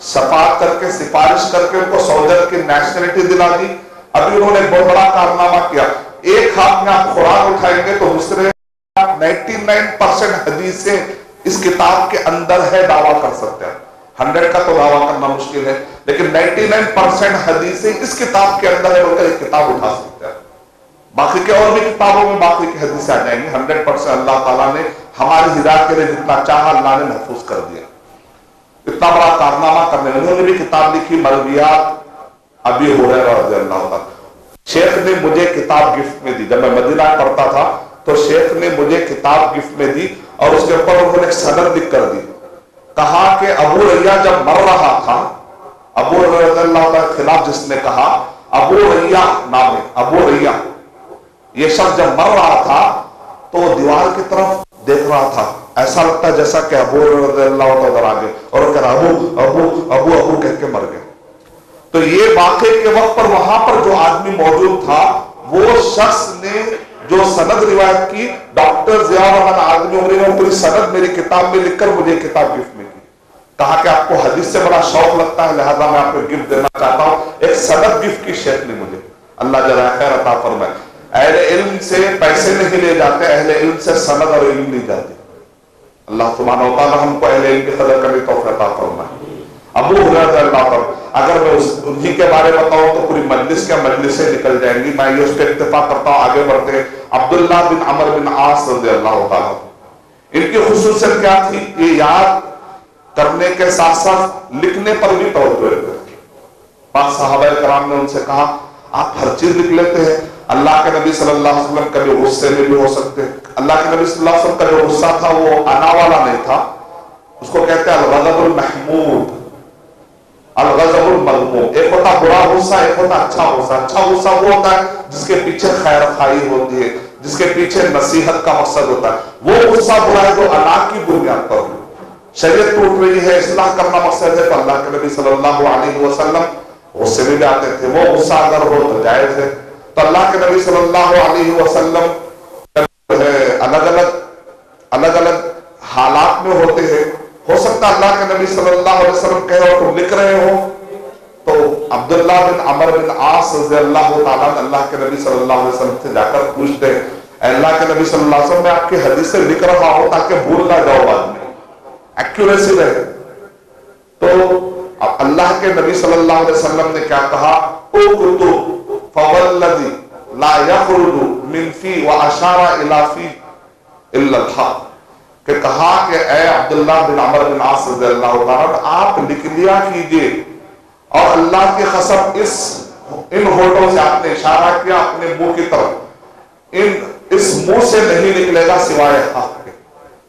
شفاعت کر کے سفارش کر کے ان کو سعودی عرب کی نیشنلٹی دلا دی. ابھی انہوں نے ایک بہت بڑا کارنامہ کیا. ایک ہاتھ میں آپ قرآن اٹھائیں گے تو دوسرے 99% حدیثیں اس کتاب کے اندر ہے، دعویٰ کر سکتے ہیں. 100 کا تو دعویٰ کرنا مشکل ہے، لیکن 99% حدیثیں اس کتاب کے اندر ہے، بول کر ایک کتاب اٹھا سکتے ہیں. باقی کے اور بھی کتابوں میں باقی کی حدیثیں آ جائیں گی. 100% اللہ تعالیٰ نے ہماری ہدایت کے لیے جتنا چاہا اللہ نے محفوظ کر دیا. اتنا بڑا کارنامہ کرنے میں انہوں نے بھی کتاب لکھی مرویات ابی ہریرہ رضی اللہ تعالیٰ. شیخ نے مجھے کتاب گفٹ میں دی. جب میں مدینہ پڑھتا تھا تو شیخ نے مجھے کتاب گفٹ میں دی اور اس کے اوپر انہوں نے ایک سند لکھ کر دی. کہا کہ ابو ریا جب مر رہا تھا، ابو رضی اللہ تعالیٰ کے خلاف جس نے کہا، ابو ریا نام ہے، ابو ریا، یہ شخص جب مر رہا تھا تو وہ دیوار کی طرف دیکھ رہا تھا، ایسا لگتا ہے جیسا کہ ابو رضی اللہ تعالیٰ آگے اور کہہ رہا ابو ابو ابو ابو کہہ کے مر گئے. تو یہ واقعے کے وقت پر وہاں پر جو آدمی موجود تھا وہ شخص نے جو سند روایت کی، ڈاکٹر ضیاء الرحمن العازمی عمری نے پوری سند میری کتاب میں لکھ کر مجھے کتاب گفٹ میں کی. کہا کہ آپ کو حدیث سے بڑا شوق لگتا ہے لہذا میں آپ کو گفٹ دینا چاہتا ہوں. ایک سند گفٹ کی شیخ نے مجھے. اللہ جزائے خیر عطا فرمائے. اہل علم سے پیسے نہیں لے جاتے، اہل علم سے سند اور علم لی جاتی. اللہ سبحانہ و تعالی ہم کو اہل علم کی قدر کرنے کی توفیق عطا فرمائے. ابو ہریرہ رضی اللہ عنہ، اگر میں انہی کے بارے بتاؤں تو پوری مجلس کے مجلسیں نکل جائیں گی، میں یہ اس پہ اتفاق کرتا ہوں. آگے بڑھتے ہیں. عبداللہ بن عمر بن عاص رضی اللہ تعالیٰ، ان کی خصوصیت کیا تھی؟ یہ یاد کرنے کے ساتھ ساتھ لکھنے پر بھی توجہ دیتے. پانچ صحابہ کرام نے ان سے کہا آپ ہر چیز لکھ لیتے ہیں. اللہ کے نبی صلی اللہ علیہ وسلم کبھی غصے میں بھی ہو سکتے ہیں. اللہ کے نبی صلی اللہ علیہ وسلم کا جو غصہ تھا وہ انا والا نہیں تھا، اس کو کہتے ہیں الغضب المحمود، الغضب المذموم. ایک ہوتا برا غصہ، ایک ہوتا اچھا غصہ. اچھا غصہ وہ ہوتا ہے جس کے پیچھے خیر خواہی ہوتی ہے، جس کے پیچھے نصیحت کا مقصد ہوتا ہے. وہ غصہ برا ہے جو انا کی بنیاد پر ہو. شریعت ٹوٹ رہی ہے، اصلاح کرنا مقصد ہے، تو اللہ کے نبی صلی اللہ علیہ وسلم غصے میں بھی آتے تھے. وہ غصہ اگر ہو تو جائز ہے. تو اللہ کے نبی صلی اللہ علیہ وسلم الگ الگ حالات میں ہوتے ہیں. ہو سکتا ہے اللہ کے نبی صلی اللہ علیہ وسلم کہے اور تم لکھ رہے ہو تو عبداللہ بن عمر بن عاص رضی اللہ تعالیٰ اللہ کے نبی صلی اللہ علیہ وسلم سے جا کر پوچھتے ہیں اے اللہ کے نبی صلی اللہ علیہ وسلم میں آپ کی حدیثیں لکھ رہا ہوں تاکہ بھول نہ جاؤ بعد میں، ایکوریسی رہے. تو اللہ کے نبی صلی اللہ علیہ وسلم نے کیا کہا؟ اکتب فوالذی لا یخرج من فی واشار الی فی الا الحق، کہ کہا کہ اے عبداللہ بن عمر بن عاص رضی اللہ تعالیٰ آپ لکھ لیا کیجئے، اور اللہ کی قسم ان ہونٹوں سے آپ نے اشارہ کیا اپنے منہ کی طرف، اس منہ سے نہیں نکلے گا سوائے حق کے.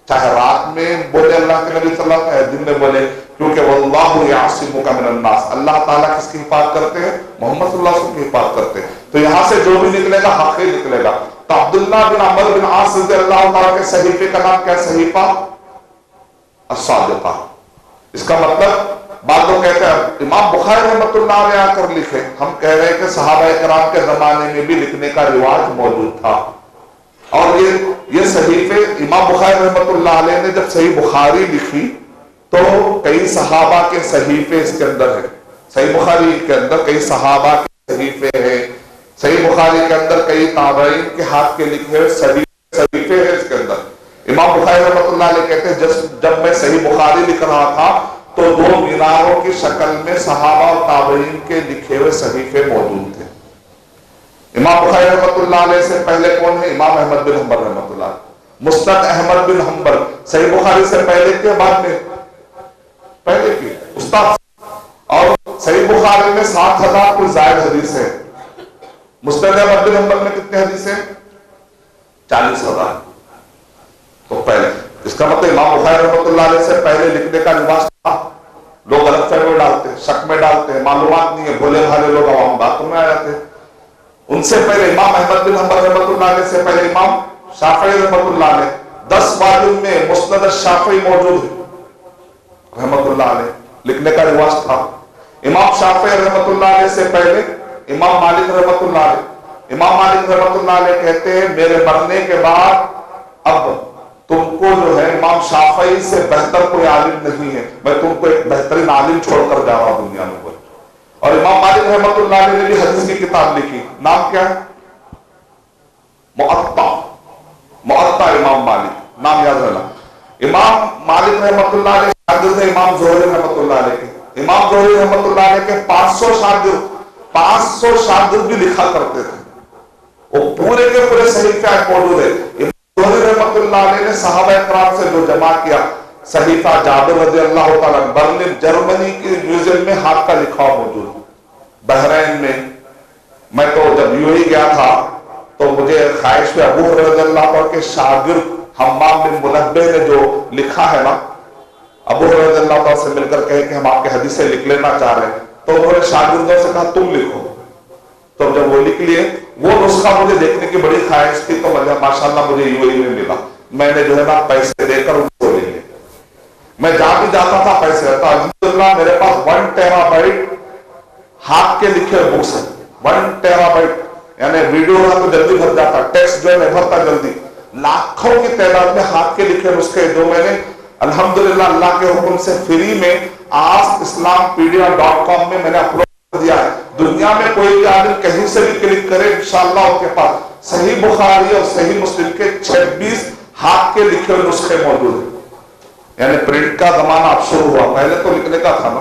چاہے رات میں بولے اللہ کے نبی صلی اللہ علیہ وسلم، دن میں بولے، کیونکہ واللہ یعصمک من الناس، اللہ تعالیٰ کس کی حفاظت کرتے ہیں؟ محمد صلی اللہ علیہ وسلم کی حفاظت کرتے ہیں. تو یہاں سے جو بھی نکلے گا حق ہی نکلے گا. تو عبداللہ بن عمر بن عاص رضی اللہ تعالیٰ کے صحیفے کا نام کیا ہے؟ صحیفہ الصادقہ. اس کا مطلب بعض لوگ کہتے ہیں امام بخاری رحمۃ اللہ علیہ آ کر لکھے. ہم کہہ رہے ہیں کہ صحابہ کرام کے زمانے میں بھی لکھنے کا رواج موجود تھا. اور یہ صحیفے امام بخاری رحمۃ اللہ علیہ نے جب صحیح بخاری لکھی تو کئی صحابہ کے صحیفے اس کے اندر ہیں. صحیح بخاری کے اندر کئی صحابہ کے صحیفے ہیں. صحیح بخاری کے اندر کئی تابعین کے ہاتھ کے لکھے صحیفے ہیں اس کے اندر. امام بخاری رحمۃ اللہ علیہ کہتے ہیں جب میں صحیح بخاری لکھ رہا تھا تو 2 میناروں کی شکل میں صحابہ اور تابعین کے لکھے ہوئے صحیفے موجود تھے. امام بخاری رحمۃ اللہ علیہ سے پہلے کون ہے؟ امام احمد بن حنبل رحمۃ اللہ علیہ. مسند احمد بن حنبل صحیح بخاری سے پہلے کے بعد میں؟ پہلے کی استاد. اور صحیح بخاری میں 7,000 کوئی زائد حدیث ہے. مسند احمد بن حنبل میں کتنے حدیث ہیں؟ 40,000. تو پہلے اس کا مطلب امام بخاری رحمۃ اللہ علیہ سے پہلے لکھنے کا رواج تھا. لوگ غلط فہمی میں ڈالتے ہیں، شک میں ڈالتے ہیں، معلومات نہیں ہے، بھولے بھالے لوگ عوام باتوں میں آ جاتے ہیں. ان سے پہلے امام احمد بن حنبل رحمۃ اللہ علیہ سے پہلے امام شافعی رحمۃ اللہ علیہ 10 واجب میں مسند الشافعی موجود ہے رحمۃ اللہ علیہ. لکھنے کا رواج تھا. امام شافعی رحمۃ اللہ علیہ سے پہلے امام مالک رحمۃ اللہ علیہ. امام مالک رحمۃ اللہ علیہ کہتے ہیں میرے مرنے کے بعد اب تم کو جو ہے امام شافعی سے بہتر کوئی عالم نہیں ہے، میں تم کو ایک بہترین عالم چھوڑ کر جا رہا ہوں دنیا میں. اور امام مالک رحمۃ اللہ علیہ نے بھی حدیث کی کتاب لکھی. نام کیا ہے؟ موطا. موطا امام مالک، نام یاد رکھنا. امام مالک رحمۃ اللہ علیہ شاگرد ہے امام زہری رحمۃ اللہ علیہ کے. امام زہری رحمۃ اللہ علیہ کے 500 شاگرد بھی لکھا کرتے تھے. وہ پورے کے پورے صحیفے موجود ہے. امام زہری رحمۃ اللہ علیہ نے صحابہ کرام سے جو جمع کیا صحیفہ جابر رضی اللہ تعالیٰ برلن جرمنی کی میوزیم میں ہاتھ کا لکھا موجود. بحرین میں تو جب یوں ہی گیا تھا تو مجھے خواہش میں ابو ہریرہ رضی اللہ تعالیٰ کے شاگرد حمام بن منبہ نے جو لکھا ہے نا، ابو ہریرہ رضی اللہ تعالیٰ سے مل کر کہے کہ ہم آپ کے حدیثیں لکھ لینا چاہ رہے ہیں. تو انہوں نے شاگردوں سے کہا تم لکھو. تو جب وہ لکھ لیے وہ نسخہ مجھے دیکھنے کی بڑی خواہش تھی تو ماشاءاللہ مجھے یوں ہی میں ملا. میں نے جو ہے نا پیسے دے کر ان کو لے لیا. میں جہاں بھی جاتا تھا پیسے رہتا. الحمدللہ میرے پاس 1 ٹیرا بائٹ ہاتھ کے لکھے بکس ہیں. 1 ٹیرا بائٹ یعنی ویڈیو رہا تو جلدی بھر جاتا، ٹیکسٹ جو ہے نہیں بھرتا جلدی. لاکھوں کی تعداد میں ہاتھ کے لکھے نسخے جو میں نے الحمدللہ اللہ کے حکم سے فری میں askislampedia.com میں نے اپلوڈ کر دیا ہے. دنیا میں کوئی بھی عالم کہیں سے بھی کلک کرے انشاءاللہ ان کے پاس صحیح بخاری اور صحیح مسلم کے 26 ہاتھ کے لکھے نسخے موجود ہیں. یعنی پرنٹ کا زمانہ اب شروع ہوا، پہلے تو لکھنے کا تھا نا.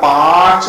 5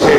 6।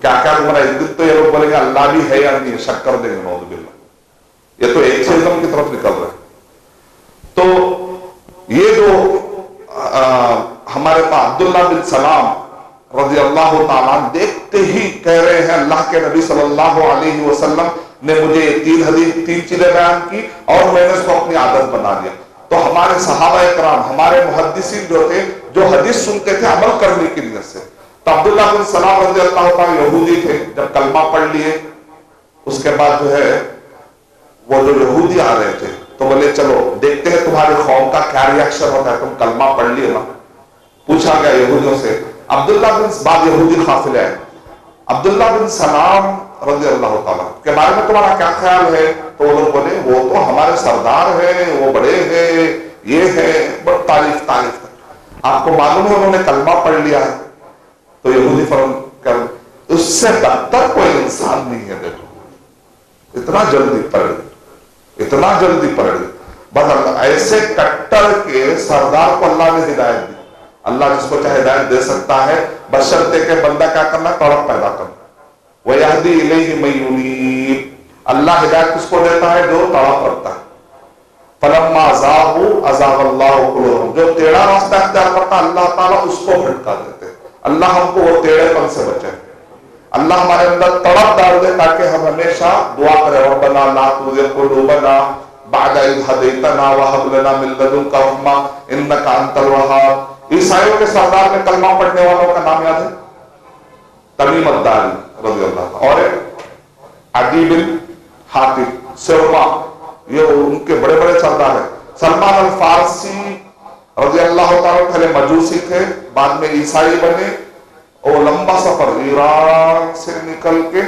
کیا کیا تمہارا ایک دن تو یہ لوگ بولیں گے اللہ بھی ہے یا نہیں، شک کر دیں گے نعوذ باللہ، یہ تو ایک سے ازم کی طرف نکل رہے ہیں۔ تو یہ جو ہمارے پاس عبداللہ بن سلام رضی اللہ تعالیٰ دیکھتے ہی کہہ رہے ہیں اللہ کے نبی صلی اللہ علیہ وسلم نے مجھے تین چیزیں بیان کی اور میں نے اس کو اپنی عادت بنا دیا۔ تو ہمارے صحابہ کرام، ہمارے محدثین جو تھے، جو حدیث سنتے تھے عمل کرنے کی نیت سے، تو عبداللہ بن سلام رضی اللہ تعالیٰ یہودی تھے، جب کلمہ پڑھ لیے اس کے بعد جو ہے وہ جو یہودی آ رہے تھے تو بولے چلو دیکھتے ہیں تمہارے قوم کا کیا ریاکشن ہوتا ہے، تم کلمہ پڑھ لیے نا۔ پوچھا گیا یہودیوں سے، عبداللہ بن بعد یہودی قافلے آئے، عبداللہ بن سلام رضی اللہ تعالیٰ کے بارے میں تمہارا کیا خیال ہے؟ تو وہ لوگ بولے وہ تو ہمارے سردار ہیں، وہ بڑے ہیں، یہ ہے، بہت تعریف۔ آپ کو معلوم ہے انہوں نے کلمہ پڑھ لیا ہے؟ تو یہودی فرمایا اس سے بدتر کوئی انسان نہیں ہے، دیکھو اتنا جلدی پڑھ گئے۔ بس ایسے کٹر کے سردار کو اللہ نے ہدایت دی۔ اللہ جس کو چاہے ہدایت دے سکتا ہے، بشرطے کہ بندہ کیا کرنا، تڑپ پیدا کرنا۔ وَيَهْدِي إِلَيْهِ مَن يُنِيبُ، اللہ ہدایت کس کو دیتا ہے؟ جو تڑپ رکھتا ہے۔ فَلَمَّا زَاغُوا أَزَاغَ اللَّهُ قُلُوبَهُمْ، جو ٹیڑھا راستہ اختیار کرتا اللہ تعالیٰ اس کو بھٹکا دیتے۔ اللہ ہم کو وہ ٹیڑھے پن سے بچائے، اللہ ہمارے اندر تڑپ ڈال دے تاکہ ہم ہمیشہ دعا کریں ربنا لا تزغ قلوبنا بعد إذ هديتنا وهب لنا من لدنك رحمة إنك أنت الوهاب۔ عیسائیوں کے سردار میں کلمہ پڑھنے والوں کا نام یاد ہے؟ تمیم الداری رضی اللہ عنہ، اور عدی بن حاتم، سرما، یہ ان کے بڑے بڑے سردار ہیں۔ سلمان الفارسی رضی اللہ تعالیٰ پہلے مجوسی تھے، بعد میں عیسائی بنے، اور لمبا سفر ایران سے نکل کے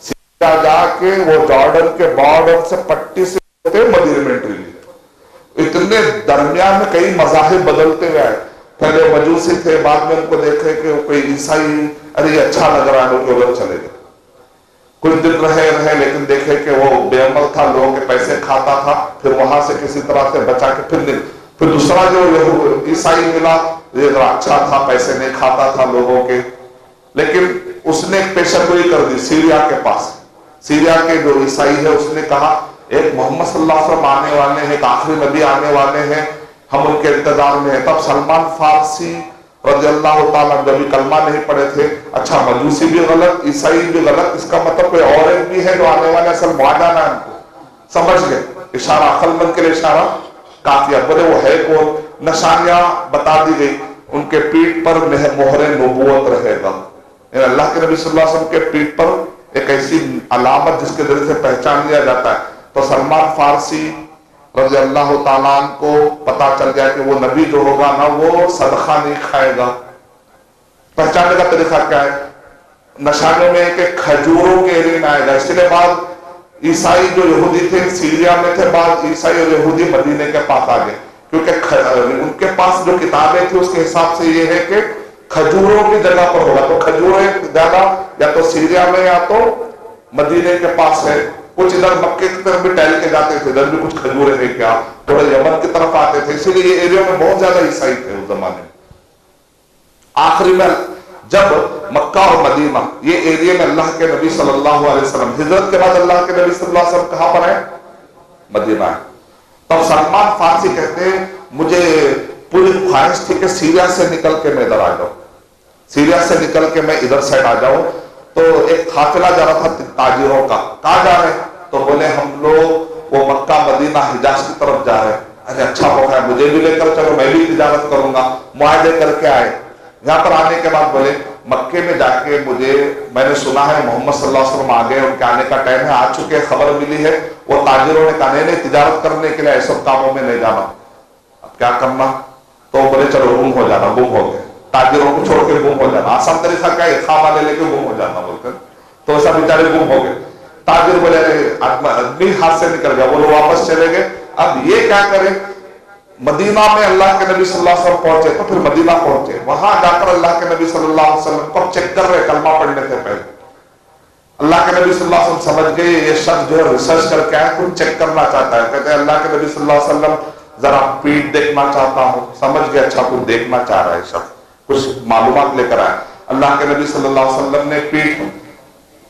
سیدھا جا کے وہ جارڈن کے بارڈر سے پٹی سے مدینے میں انٹری لی۔ اتنے درمیان میں کئی مذاہب بدلتے ہوئے آئے، پہلے مجوسی تھے، بعد میں ان کو دیکھے کہ کوئی عیسائی، ارے یہ اچھا لگ رہا ہے، لوگ ادھر چلے گئے۔ کچھ دن رہے لیکن دیکھے کہ وہ بے عمل تھا، لوگوں کے پیسے کھاتا تھا، پھر وہاں سے کسی طرح سے بچا کے پھر دوسرا جو عیسائی ملا، یہ ذرا اچھا تھا، پیسے نہیں کھاتا تھا لوگوں کے، لیکن اس نے ایک پیشہ گوئی کر دی سیریا کے پاس۔ سیریا کے جو عیسائی ہے اس نے کہا ایک محمد صلی اللہ علیہ وسلم آنے والے ہیں، ایک آخری نبی آنے والے ہیں، ہم ان کے انتظار میں ہیں۔ تب سلمان فارسی رضی اللہ تعالیٰ جو بھی کلمہ نہیں پڑھے تھے، اچھا مجوسی بھی غلط، عیسائی بھی غلط، اس کا مطلب کوئی اور ایک بھی ہے جو آنے والے، اصل معاہدہ نہ ان کو سمجھ گئے، اشارہ عقل مند کے لیے اشارہ کافی۔ بولے وہ ہے کون؟ نشانیاں بتا دی گئی، ان کے پیٹھ پر مہر نبوت رہے گا، یعنی اللہ کے نبی صلی اللہ علیہ وسلم کے پیٹھ پر ایک ایسی علامت جس کے ذریعے سے پہچان لیا جاتا ہے۔ تو سلمان فارسی رضی اللہ تعالیٰ عنہ کو پتا چل گیا کہ وہ نبی جو ہوگا نا وہ صدقہ نہیں کھائے گا۔ پہچاننے کا طریقہ کیا ہے؟ نشانوں میں کہ کھجوروں کے ایرے میں آئے گا، اس لیے بعد عیسائی جو یہودی تھے سیریا میں تھے، بعد عیسائی اور یہودی مدینے کے پاس آ گئے، کیونکہ ان کے پاس جو کتابیں تھیں اس کے حساب سے یہ ہے کہ کھجوروں کی جگہ پر ہوگا، تو کھجوریں زیادہ یا تو سیریا میں یا تو مدینے کے پاس ہے۔ کچھ ادھر مکے کی طرف بھی ٹہل کے جاتے تھے، ادھر بھی کچھ کھجوریں ہیں کیا، تھوڑے یمن کی طرف آتے تھے، اسی لیے یہ ایریا میں بہت زیادہ عیسائی تھے اس زمانے میں۔ آخری میں جب مکہ اور مدینہ یہ ایریا میں اللہ کے نبی صلی اللہ علیہ وسلم، ہجرت کے بعد اللہ کے نبی صلی اللہ علیہ وسلم کہاں پر ہے؟ مدینہ ہے۔ تب سلمان فارسی کہتے ہیں مجھے پوری خواہش تھی کہ سیریا سے نکل کے میں ادھر آ جاؤں، سیریا سے نکل کے میں ادھر سائڈ آ جاؤں۔ تو ایک قافلہ جا رہا تھا تاجروں کا، کہاں جا رہے ہیں؟ تو بولے ہم لوگ وہ مکہ مدینہ حجاز کی طرف جا رہے ہیں۔ ارے اچھا موقع ہے، مجھے بھی لے کر چلو، میں بھی تجارت کروں گا۔ معاہدے کر کے آئے، یہاں پر آنے کے بعد بولے مکے میں جا کے میں نے سنا ہے محمد صلی اللہ علیہ وسلم آ گئے، ان کے آنے کا ٹائم ہے، آ چکے، خبر ملی ہے۔ وہ تاجروں نے کہا نہیں تجارت کرنے کے لیے ایسے کاموں میں نہیں جانا، اب کیا کرنا؟ تو بولے چلو گم ہو جانا، گم ہو گئے، تاجروں کو چھوڑ کے گم ہو جانا، آسان طریقہ کیا ہے، خامہ لے کے گم ہو جانا بول کر، تو ایسا بیچارے گم ہو گئے۔ تاجر بولے آدمی ہاتھ سے نکل گیا، وہ لوگ واپس چلے گئے۔ اب یہ کیا کریں؟ مدینہ میں اللہ کے نبی صلی اللہ علیہ وسلم پہنچے، تو پھر مدینہ پہنچے، وہاں جا کر اللہ کے نبی صلی اللہ علیہ وسلم کو چیک کر رہے، کلمہ پڑھنے سے پہلے اللہ کے نبی صلی اللہ علیہ وسلم سمجھ گئے یہ شخص جو ہے ریسرچ کر کے آئے، کچھ چیک کرنا چاہتا ہے۔ کہتے ہیں اللہ کے نبی صلی اللہ علیہ وسلم ذرا پیٹھ دیکھنا چاہتا ہوں، سمجھ گئے اچھا کچھ دیکھنا چاہ رہا ہے شخص، کچھ معلومات لے کر آئے۔ اللہ کے نبی صلی اللہ علیہ وسلم نے پیٹھ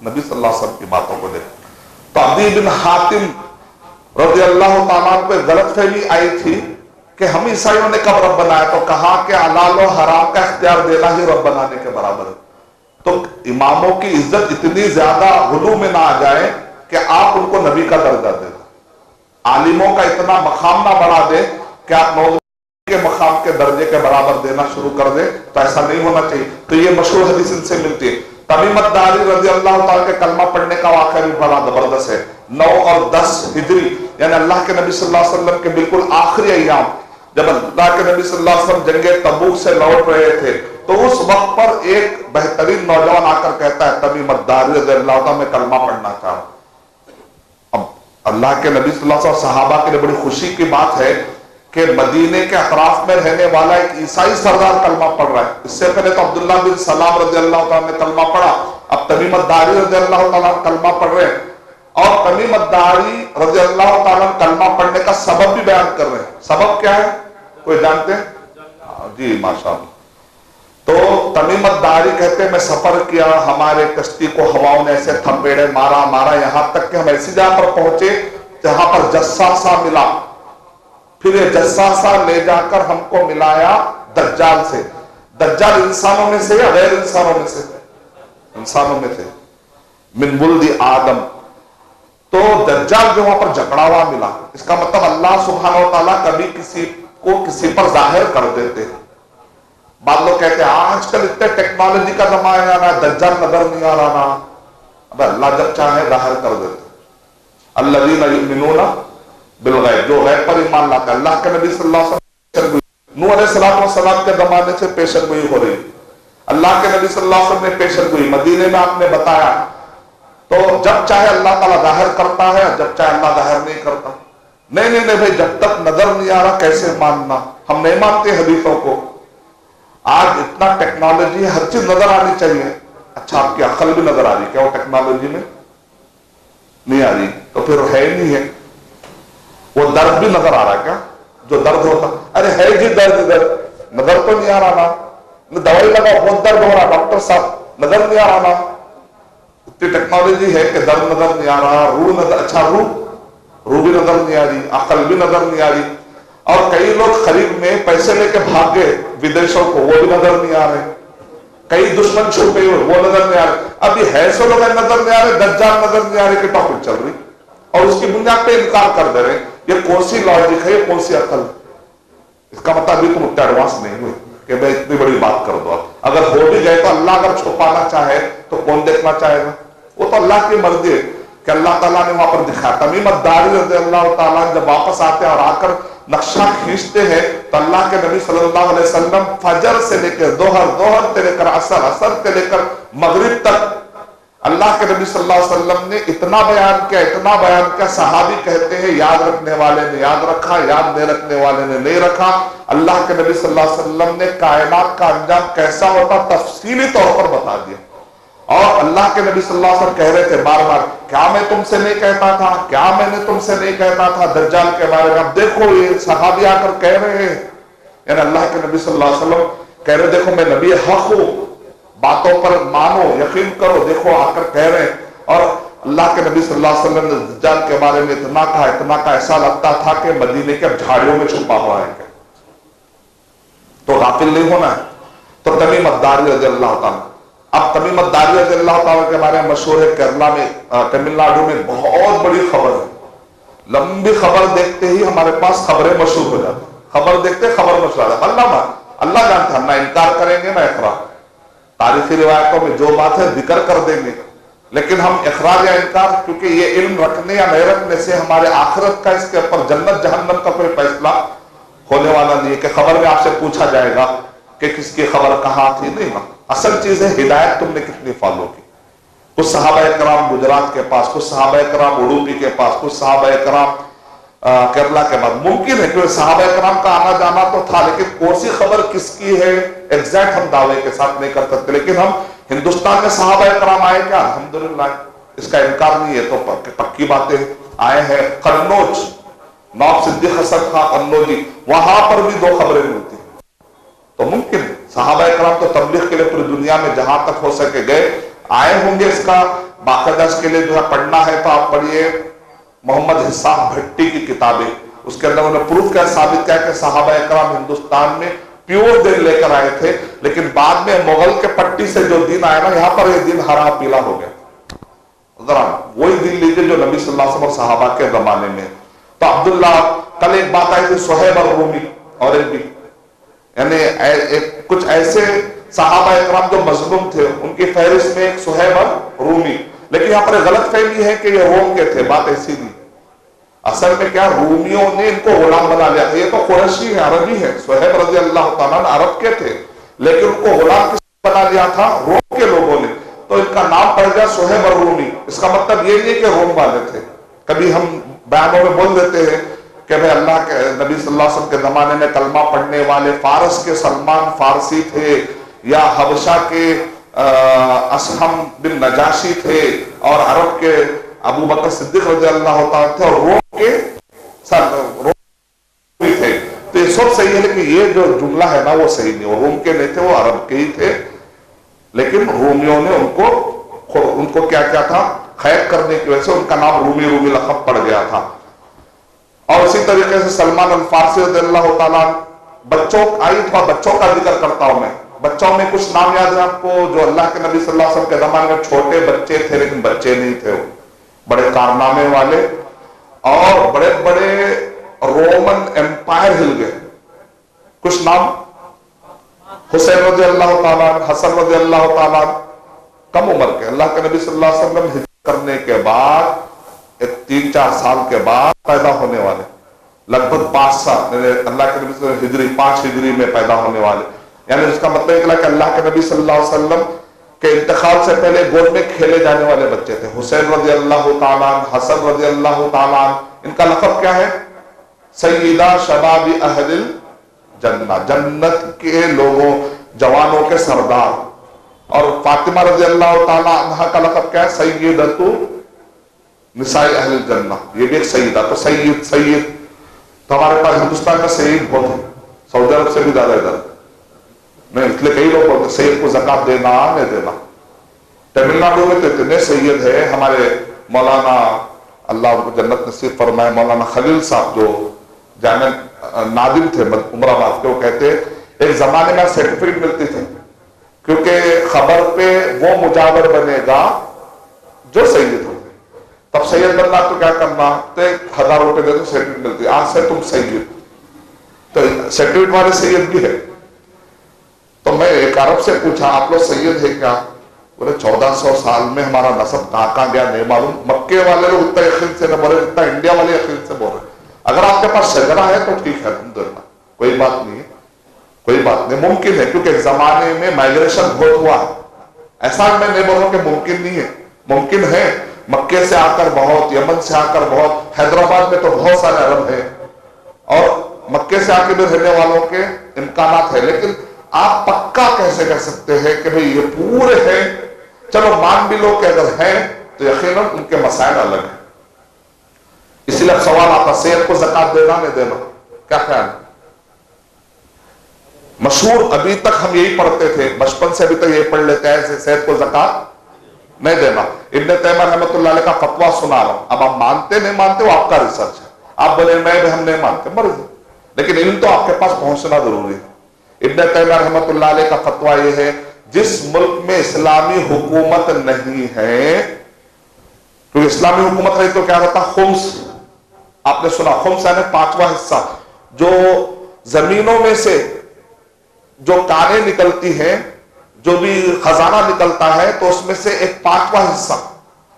نبی صلی اللہ علیہ وسلم کی باتوں کو دیکھ. تو عدی بن حاتم رضی اللہ تعالیٰ کو غلط فہمی آئی تھی کہ ہم عیسائیوں نے کب رب بنایا، تو کہا کہ حلال و حرام کا اختیار دینا ہی رب بنانے کے برابر ہے. تو اماموں کی عزت اتنی زیادہ غلو میں نہ آ جائے کہ آپ ان کو نبی کا درجہ دیں، عالموں کا اتنا مقام نہ بڑھا دیں کہ آپ نبی کے مقام کے درجے کے برابر دینا شروع کر دیں. تو ایسا نہیں ہونا چاہیے. تو یہ مشہور حدیث ان سے ملتی ہے. تمیم الداری رضی اللہ تعالیٰ کے کلمہ پڑھنے کا واقعہ بھی بڑا زبردست ہے. 9 اور 10 ہجری یعنی اللہ کے نبی صلی اللہ علیہ وسلم کے بالکل آخری ایام، جب اللہ کے نبی صلی اللہ علیہ وسلم جنگ تبوک سے لوٹ رہے تھے، تو اس وقت پر ایک بہترین نوجوان آ کر کہتا ہے تمیم الداری رضی اللہ تعالیٰ میں کلمہ پڑھنا چاہوں. اب اللہ کے نبی صلی اللہ علیہ وسلم صحابہ کے لیے بڑی خوشی کی بات ہے کہ مدینے کے اطراف میں رہنے والا ایک عیسائی سردار کلمہ پڑھ رہا ہے. اس سے پہلے تو عبداللہ بن سلام رضی اللہ تعالیٰ نے کلمہ پڑھا، اب تمیم الداری رضی اللہ تعالیٰ کلمہ پڑھ رہے ہیں. اور تمیم الداری رضی اللہ تعالیٰ کلمہ پڑھنے کا سبب بھی بیان کر رہے ہیں. سبب کیا ہے کوئی جانتے ہیں؟ جی ماشاءاللہ. تو تمیم الداری کہتے ہیں میں سفر کیا، ہمارے کشتی کو ہواؤں نے ایسے تھپیڑے مارا یہاں تک کہ ہم ایسی جگہ پر پہنچے جہاں پر جساسہ ملا. پھر یہ جساسہ لے جا کر ہم کو ملایا دجال سے. دجال انسانوں میں سے یا غیر انسانوں میں سے؟ انسانوں میں سے، من ولد آدم. تو دجال جو وہاں پر جکڑا ہوا ملا، اس کا مطلب اللہ سبحانہ و تعالیٰ کبھی کسی کو کسی پر ظاہر کر دیتے ہیں. بعض لوگ کہتے ہیں آج کل اتنے ٹیکنالوجی کا زمانہ آ رہا ہے، دجال نظر نہیں آ رہا نا. اب اللہ جب چاہے ظاہر کر دیتے. الذین یؤمنون بالغیب، جو غیب پر ایمان لاتا ہے. اللہ کے نبی صلی اللہ علیہ وسلم نوح علیہ السلام کے زمانے سے پیشن گوئی ہو رہی. اللہ کے نبی صلی اللہ علیہ وسلم نے پیشن گوئی مدینے میں آپ نے بتایا. تو جب چاہے اللہ تعالیٰ ظاہر کرتا ہے، جب چاہے اللہ ظاہر نہیں کرتا. نہیں بھائی، جب تک نظر نہیں آ رہا کیسے ماننا؟ ہم نہیں مانتے حدیثوں کو. آج اتنا ٹیکنالوجی ہے، ہر چیز نظر آنی چاہیے. اچھا آپ کی عقل بھی نظر آ رہی کیا وہ ٹیکنالوجی میں؟ نہیں آ رہی تو پھر ہے ہی نہیں ہے. وہ درد بھی نظر آ رہا ہے کیا؟ جو درد ہوتا ارے ہے جی درد نظر تو نہیں آ رہا نا. دوائی لگاؤ بہت درد ہو رہا ڈاکٹر صاحب نظر نہیں آ رہا نا. اتنی ٹیکنالوجی ہے کہ درد نظر نہیں آ رہا، روح نظر، اچھا روح بھی نظر نہیں آ رہی، عقل بھی نظر نہیں آ رہی. اور کئی لوگ قریب میں پیسے لے کے بھاگ گئے ودیشوں کو، وہ بھی نظر نہیں آ رہے. کئی دشمن چھپے ہوئے وہ نظر نہیں آ رہے. ابھی ہے سو لوگ نظر نہیں آ رہے، دجال نظر نہیں آ رہے کہ ٹاپک چل رہی اور اس کی بنیاد پہ انکار کر دے رہے. یہ کون سی لاجک ہے، یہ کون سی عقل؟ اس کا مطلب بھی تم اتنے ایڈوانس نہیں ہوئے کہ میں اتنی بڑی بات کر دوں. اگر ہو بھی گئے تو اللہ اگر چھپانا چاہے تو کون دیکھنا چاہے گا؟ وہ تو اللہ کی مرضی ہے کہ اللہ تعالیٰ نے وہاں پر دکھایا. تمیم الداری رضی اللہ تعالیٰ جب واپس آتے ہیں اور آ کر نقشہ کھینچتے ہیں تو اللہ کے نبی صلی اللہ علیہ وسلم فجر سے لے کر ظہر سے لے کر عصر سے لے کر مغرب تک اللہ کے نبی صلی اللہ علیہ وسلم نے اتنا بیان کیا. صحابی کہتے ہیں یاد رکھنے والے نے یاد رکھا، یاد نہیں رکھنے والے نے نہیں رکھا. اللہ کے نبی صلی اللہ علیہ وسلم نے کائنات کا انجام کیسا ہوتا تفصیلی طور پر بتا دیا. اور اللہ کے نبی صلی اللہ علیہ وسلم کہہ رہے تھے بار بار کیا میں تم سے نہیں کہتا تھا، کیا میں نے تم سے نہیں کہتا تھا دجال کے بارے میں. اب دیکھو یہ صحابی آ کر کہہ رہے ہیں، یعنی اللہ کے نبی صلی اللہ علیہ وسلم کہہ رہے دیکھو میں نبی حق ہوں، باتوں پر مانو یقین کرو. دیکھو آ کر کہہ رہے ہیں. اور اللہ کے نبی صلی اللہ علیہ وسلم نے دجال کے بارے میں اتنا کہا ایسا لگتا تھا کہ مدینے کے جھاڑیوں میں چھپا ہوا ہے. تو غافل نہیں ہونا ہے. تو تمیم الداری رضی اللہ تعالیٰ، اب تمیم الداری رضی اللہ تعالیٰ کے بارے میں مشہور ہے کیرلا میں تمل ناڈو میں بہت بڑی خبر ہے. لمبی خبر دیکھتے ہی ہمارے پاس خبریں مشہور ہو جاتی. خبر دیکھتے خبر مشہور ہے. اللہ جانتا ہم نہ انکار کریں گے نہ اقرار. تاریخی روایتوں میں جو بات ہے ذکر کر دیں گے، لیکن ہم اقرار یا انکار، کیونکہ یہ علم رکھنے یا نہیں رکھنے سے ہمارے آخرت کا اس کے اوپر جنت جہنم کا کوئی فیصلہ ہونے والا نہیں ہے کہ خبر میں آپ سے پوچھا جائے گا کہ کس کی خبر کہاں تھی. نہیں، اصل چیز ہے ہدایت تم نے کتنی فالو کی. کچھ صحابہ کرام گجرات کے پاس، کچھ صحابہ کرام اڈوپی کے پاس، کچھ صحابہ کرام کیرلا کے بعد. ممکن ہے کہ صحابہ کرام کا آنا جانا تو تھا، لیکن کون سی خبر کس کی ہے ایگزیکٹ ہم دعوے کے ساتھ نہیں کر سکتے. لیکن ہم ہندوستان میں صحابہ کرام آئے کیا؟ الحمدللہ، اس کا انکار نہیں ہے. تو پکی باتیں آئے ہیں. قنوج، نواب صدیق حسن خان قنوجی، وہاں پر بھی 2 خبریں ملتی ہیں. تو ممکن ہے صحابہ کرام تو تبلیغ کے لیے پوری دنیا میں جہاں تک ہو سکے گئے، آئے ہوں گے. اس کا باقاعدہ اس کے لیے جو ہے پڑھنا ہے تو آپ پڑھیے محمد حسام بھٹی کی کتابیں، اس کے اندر انہوں نے پروف کیا، ثابت کیا کہ صحابہ اکرام ہندوستان میں پیور دین لے کر آئے تھے، لیکن بعد میں مغل کے پٹی سے جو دین آیا نا، یہاں پر یہ دین ہرا پیلا ہو گیا. ذرا وہی دین لیجیے جو نبی صلی اللہ علیہ وسلم اور صحابہ کے زمانے میں. تو عبداللہ، کل ایک بات آئی تھی صہیب الرومی، اور ایک بھی یعنی کچھ ایسے صحابہ اکرام جو مظلوم تھے، ان کی فہرست میں ایک صہیب الرومی، لیکن یہاں پر غلط فہمی ہے کہ یہ روم کے تھے. بات ایسی نہیں، اصل میں کیا رومیوں نے ان کو غلام بنا لیا تھا. یہ تو قریشی ہے، عربی ہے. صہیب رضی اللہ تعالیٰ عرب کے تھے، لیکن ان کو غلام کس نے بنا لیا تھا؟ روم کے لوگوں نے. تو ان کا نام پڑ گیا صہیب الرومی. اس کا مطلب یہ نہیں کہ روم والے تھے. کبھی ہم بیانوں میں بول دیتے ہیں کہ بھئی اللہ کے نبی صلی اللہ علیہ وسلم کے زمانے میں کلمہ پڑھنے والے فارس کے سلمان فارسی تھے، یا حبشہ کے اسہم بن نجاشی تھے، اور عرب کے ابو بکر صدیق رضی اللہ تعالیٰ تھے، اور روم کے روم تھے. تو یہ سب صحیح ہے، لیکن یہ جو جملہ ہے نا وہ صحیح نہیں. وہ روم کے نہیں تھے، وہ عرب کے ہی تھے، لیکن رومیوں نے ان کو کیا کیا تھا، خیر کرنے کی وجہ سے ان کا نام رومی لقب پڑ گیا تھا. اور اسی طریقے سے سلمان الفارسی رضی اللہ تعالیٰ. بچوں کا ذکر کرتا ہوں میں. بچوں میں کچھ نام یاد ہے آپ کو جو اللہ کے نبی صلی اللہ علیہ وسلم کے زمانے میں چھوٹے بچے تھے، لیکن بچے نہیں تھے، وہ بڑے کارنامے والے، اور بڑے بڑے رومن امپائر ہل گئے. کچھ نام: حسین رضی اللہ تعالیٰ، حسن رضی اللہ تعالیٰ. کم عمر کے، اللہ کے نبی صلی اللہ علیہ وسلم ہجرت کرنے کے بعد 3-4 سال کے بعد پیدا ہونے والے، لگ بھگ 5 سال، اللہ کے نبی صلی اللہ علیہ وسلم 5 ہجری میں پیدا ہونے والے. یعنی اس کا مطلب نکلا کہ اللہ کے نبی صلی اللہ علیہ وسلم کے انتقال سے پہلے گود میں کھیلے جانے والے بچے تھے. حسین رضی اللہ تعالیٰ، حسن رضی اللہ تعالیٰ. ان کا لقب کیا ہے؟ سیدہ شباب اہل الجنہ، جنت کے لوگوں، جوانوں کے سردار. اور فاطمہ رضی اللہ تعالیٰ عنہ کا لقب کیا ہے؟ سیدۃ نساء اہل الجنہ. یہ بھی ایک سیدہ. تو سید تو ہمارے پاس ہندوستان میں سید بہت ہے، سعودی عرب سے بھی زیادہ ادھر نہیں، اس لیے کئی لوگ بولتے سید کو زکات دینا نہیں دینا. تمل ناڈو میں تو اتنے سید ہے. ہمارے مولانا، اللہ ان کو جنت نصیب فرمائے، مولانا خلیل صاحب جو جامع نادم تھے عمر آباد کے، وہ کہتے ایک زمانے میں سرٹیفکیٹ ملتی تھی، کیونکہ خبر پہ وہ مجاور بنے گا جو سید ہوتے. تب سید بننا تو کیا کرنا، تو 1000 روپے دے تو سرٹیفکیٹ ملتی. آج سے تم سید، تو سرٹیفکیٹ والے سید بھی ہے. تو میں ایک عرب سے پوچھا آپ لوگ سید ہے کیا؟ بولے 1400 سال میں ہمارا نسب کہاں گیا نہیں معلوم. مکے والے لوگ اتنا یقین سے نہ بولے اتنا انڈیا والے یقین سے بول رہے. اگر آپ کے پاس شجرہ ہے تو ٹھیک ہے، الحمدللہ، کوئی بات نہیں ہے، کوئی بات نہیں. ممکن ہے کیونکہ ایک زمانے میں مائگریشن بہت ہوا ہے. ایسا میں نہیں بول رہا کہ ممکن نہیں ہے، ممکن ہے. مکے سے آ کر بہت، یمن سے آ کر بہت، حیدرآباد میں تو بہت سارے عرب ہیں، اور مکے سے آ کے بھی رہنے والوں کے امکانات ہے. لیکن آپ پکا کیسے کہہ سکتے ہیں کہ بھئی یہ پورے ہیں؟ چلو مان بھی لو کہ اگر ہیں تو یقیناً ان کے مسائل الگ ہیں. اسی لیے سوال آتا سید کو زکات دینا نہیں دینا، کیا خیال ہے؟ مشہور ابھی تک ہم یہی پڑھتے تھے، بچپن سے ابھی تک یہی پڑھ لیتے ہیں سید کو زکات نہیں دینا. ابن تیمیہ رحمۃ اللہ علیہ کا فتویٰ سنا رہا ہوں. اب آپ مانتے نہیں مانتے وہ آپ کا ریسرچ ہے. آپ بولے ہم نہیں مانتے، مرضی، لیکن علم تو آپ کے پاس پہنچنا ضروری ہے. ابن تیمیہ رحمۃ اللہ علیہ کا فتویٰ یہ ہے جس ملک میں اسلامی حکومت نہیں ہے، کیونکہ اسلامی حکومت رہی تو کیا رہتا؟ خمس. آپ نے سنا خمس یعنی 5واں حصہ. جو زمینوں میں سے جو کانیں نکلتی ہیں، جو بھی خزانہ نکلتا ہے، تو اس میں سے ایک 5واں حصہ،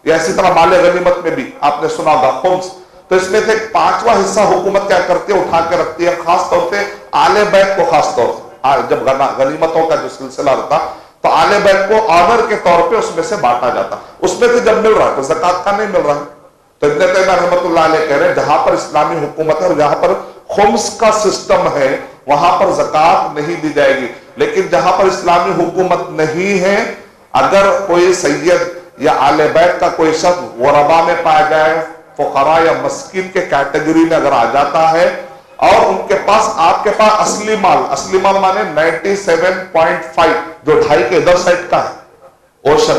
یا اسی طرح مال غنیمت میں بھی آپ نے سنا ہوگا خمس. تو اس میں سے ایک 5واں حصہ حکومت کیا کرتی ہے؟ اٹھا کے رکھتی ہے. خاص طور سے آل بیت کو، خاص طور سے جب غنیمتوں کا جو سلسلہ رہتا تو آل بیت کو آنر کے طور پہ اس میں سے بانٹا جاتا. اس میں سے جب مل رہا ہے تو زکات کا نہیں مل رہا ہے. تو ابن تیمیہ رحمۃ اللہ علیہ کہہ رہے ہیں جہاں پر اسلامی حکومت ہے اور جہاں پر خمس کا سسٹم ہے وہاں پر زکات نہیں دی جائے گی. لیکن جہاں پر اسلامی حکومت نہیں ہے، اگر کوئی سید یا آل بیت کا کوئی شخص غربا میں پایا جائے، فقراء یا مسکین کے کیٹیگری میں اگر آ جاتا ہے، اور ان کے پاس آپ کے پاس اصلی مال مانے 97.5 جو 2.5 کے ادھر سائڈ کا ہے اوشن،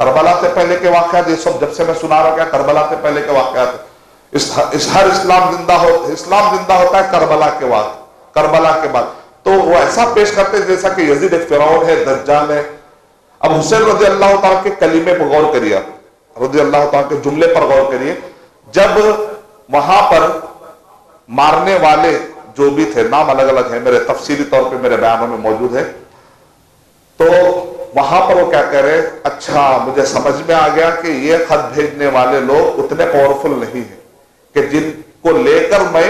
کربلا سے پہلے کے واقعات، یہ سب جب سے میں سنا رہا، کیا کربلا سے پہلے کے واقعات ہیں۔ ہر اسلام زندہ ہوتا ہے کربلا کے بعد، کربلا کے بعد۔ تو وہ ایسا پیش کرتے ہیں جیسا کہ یزید ایک فرعون ہے، دجال ہے۔ اب حسین رضی اللہ تعالیٰ کے کلمے پر غور کریے، رضی اللہ تعالیٰ کے جملے پر غور کریے۔ جب وہاں پر مارنے والے جو بھی تھے، نام الگ الگ ہیں، میرے تفصیلی طور پہ میرے بیانوں میں موجود ہے، تو وہاں پر وہ کیا کہہ رہے، اچھا مجھے سمجھ میں آ گیا کہ یہ خط بھیجنے والے لوگ اتنے پاورفل نہیں ہیں کہ جن کو لے کر میں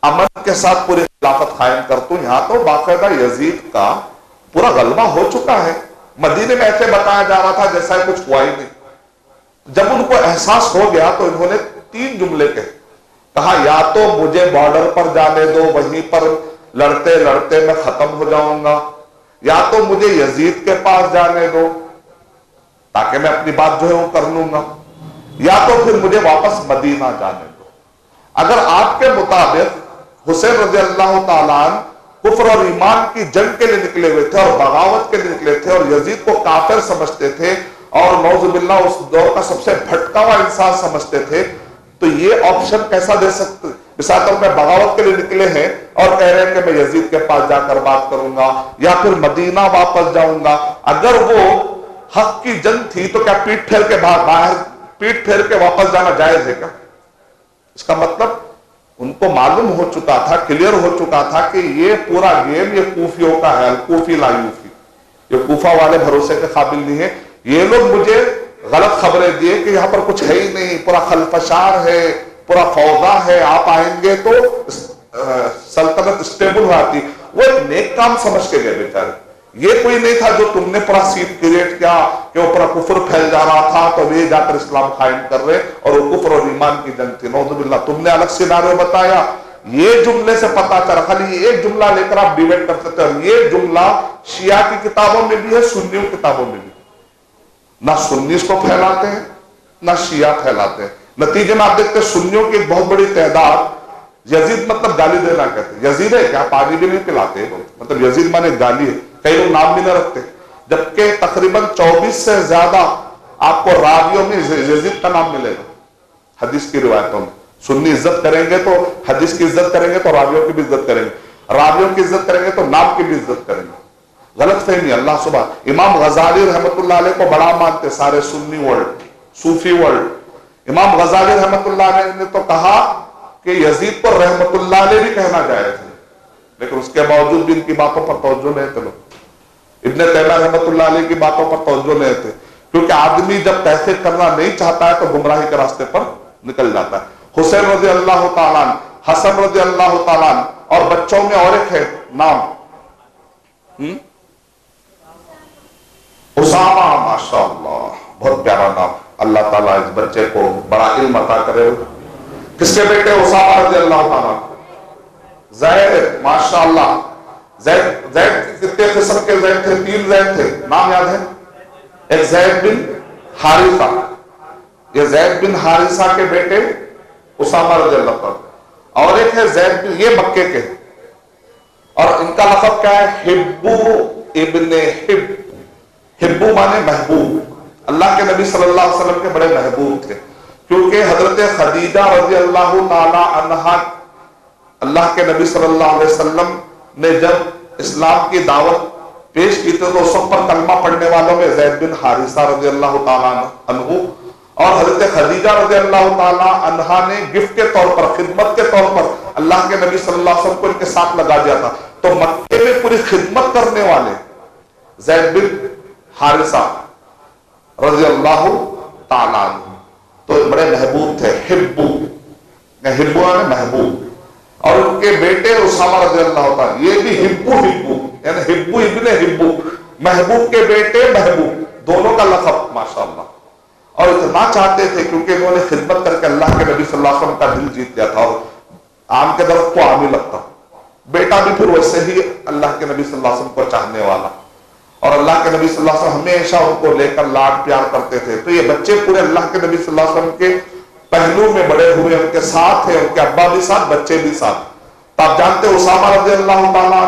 امن کے ساتھ پوری خلافت قائم کرتوں۔ یہاں تو باقاعدہ یزید کا پورا غلبہ ہو چکا ہے، مدینے میں ایسے بتایا جا رہا تھا جیسا کچھ ہوا ہی نہیں۔ جب ان کو احساس ہو گیا تو انہوں نے 3 جملے کہا، یا تو مجھے بارڈر پر جانے دو، وہیں پر لڑتے لڑتے میں ختم ہو جاؤں گا، یا تو مجھے یزید کے پاس جانے دو تاکہ میں اپنی بات جو ہے وہ کر لوں گا، یا تو پھر مجھے واپس مدینہ جانے دو۔ اگر آپ کے مطابق حسین رضی اللہ تعالیٰ عنہ کفر اور ایمان کی جنگ کے لیے نکلے ہوئے تھے اور بغاوت کے لیے نکلے تھے اور یزید کو کافر سمجھتے تھے اور نعوذ باللہ اس دور کا سب سے بھٹکا ہوا انسان سمجھتے تھے، تو یہ آپشن کیسا دے سکتے؟ مثال طور میں بغاوت کے لیے نکلے ہیں اور کہہ رہے ہیں کہ میں یزید کے پاس جا کر بات کروں گا یا پھر مدینہ واپس جاؤں گا۔ اگر وہ حق کی جنگ تھی تو کیا پیٹ پھیر کے باہر پیٹ پھیر کے واپس جانا جائز ہے کیا؟ اس کا مطلب ان کو معلوم ہو چکا تھا، کلیئر ہو چکا تھا کہ یہ پورا گیم یہ کوفیوں کا ہے، الکوفی لا یوفی، یہ کوفہ والے بھروسے کے قابل نہیں ہے۔ یہ لوگ مجھے غلط خبریں دیے کہ یہاں پر کچھ ہے ہی نہیں، پورا خلفشار ہے، پورا فوضا ہے، آپ آئیں گے تو سلطنت اسٹیبل ہو آتی۔ وہ ایک نیک کام سمجھ کے گئے بیچارے، یہ کوئی نہیں تھا جو تم نے پورا سیٹ کریٹ کیا کہ وہ پورا کفر پھیل جا رہا تھا تو یہ جا کر اسلام قائم کر رہے اور وہ کفر اور ایمان کی جنگ تھی، نعوذ باللہ۔ تم نے الگ سیناریو بتایا، یہ جملے سے پتا چلا، خالی یہ ایک جملہ لے کر آپ ڈیبیٹ کر سکتے ہیں، اور یہ جملہ شیعہ کی کتابوں میں بھی ہے، سنیوں کی کتابوں میں بھی۔ نہ سنی اس کو پھیلاتے ہیں نہ شیعہ پھیلاتے ہیں، نتیجے میں آپ دیکھتے ہیں سنیوں کی ایک بہت بڑی تعداد یزید مطلب گالی دینا کہتے ہیں، یزید ہے کیا پانی بھی نہیں پلاتے، مطلب یزید مانے گالی ہے، کئی لوگ نام بھی نہ رکھتے، جبکہ تقریباً 24 سے زیادہ آپ کو راویوں میں یزید کا نام ملے گا حدیث کی روایتوں میں۔ سنی عزت کریں گے تو حدیث کی عزت کریں گے تو راویوں کی بھی عزت کریں گے، راویوں کی عزت کریں گے تو نام کی بھی عزت کریں گے۔ غلط فہمی اللہ صبح۔ امام غزالی رحمت اللہ علیہ کو بڑا مانتے سارے سنی ورلڈ، صوفی ورلڈ۔ امام غزالی رحمت اللہ علیہ نے تو کہا کہ یزید کو رحمت اللہ علیہ بھی کہنا جائز ہے، لیکن اس کے باوجود بھی ان کی باتوں پر توجہ نہیں تھے لوگ۔ ابن تیمیہ رحمت اللہ علیہ کی باتوں پر توجہ نہیں تھے، کیونکہ آدمی جب تحقیق کرنا نہیں چاہتا ہے تو گمراہی کے راستے پر نکل جاتا ہے۔ حسین رضی اللہ تعالیٰ عنہ، حسن رضی اللہ تعالیٰ عنہ، اور بچوں میں اور ایک ہے نام اسامہ، ماشاءاللہ بہت پیارا نام، اللہ تعالیٰ اس بچے کو بڑا علم عطا کرے۔ کس کے بیٹے؟ اسامہ رضی اللہ تعالیٰ۔ زید، ماشاءاللہ زید کتنے قسم کے زید تھے؟ 3 زید تھے، نام یاد ہے؟ ایک زید بن حارثہ، یہ زید بن حارثہ کے بیٹے اسامہ رضی اللہ تعالیٰ، اور ایک ہے زید بن، یہ مکے کے، اور ان کا لقب کیا ہے؟ حبو ابن حب۔ حبو مانے محبوب، اللہ کے نبی صلی اللہ علیہ وسلم کے بڑے محبوب تھے، کیونکہ حضرت خدیجہ رضی اللہ تعالی عنہا، اللہ کے نبی صلی اللہ علیہ وسلم نے جب اسلام کی دعوت پیش کی تھی تو اس وقت پر کلمہ پڑھنے والوں میں زید بن حارثہ رضی اللہ تعالی عنہ اور حضرت خدیجہ رضی اللہ تعالی عنہا نے گفٹ کے طور پر، خدمت کے طور پر اللہ کے نبی صلی اللہ علیہ وسلم کو ان کے ساتھ لگا دیا تھا۔ تو مکے میں پوری خدمت کرنے والے زید بن حارثہ رضی اللہ تعالیٰ عنہ تو بڑے محبوب تھے، حبو، حبو نے محبوب، اور ان کے بیٹے اسامہ رضی اللہ تعالیٰ، یہ بھی حبو یعنی حبو ابن حبو، محبوب کے بیٹے محبوب، دونوں کا لقب ماشاءاللہ۔ اور اتنا چاہتے تھے کیونکہ انہوں نے خدمت کر کے اللہ کے نبی صلی اللہ علیہ وسلم کا دل جیت لیا تھا، اور آم کے درخت کو آم ہی لگتا، بیٹا بھی پھر ویسے ہی اللہ کے نبی صلی اللہ علیہ وسلم کو چاہنے والا، اور اللہ کے نبی صلی اللہ علیہ وسلم ہمیشہ ان کو لے کر لاڈ پیار کرتے تھے۔ تو یہ بچے پورے اللہ کے نبی صلی اللہ علیہ وسلم کے پہلو میں بڑے ہوئے، ان کے ساتھ ہیں، ان کے ابا بھی ساتھ، بچے بھی ساتھ۔ تو آپ جانتے ہیں اسامہ رضی اللہ تعالیٰ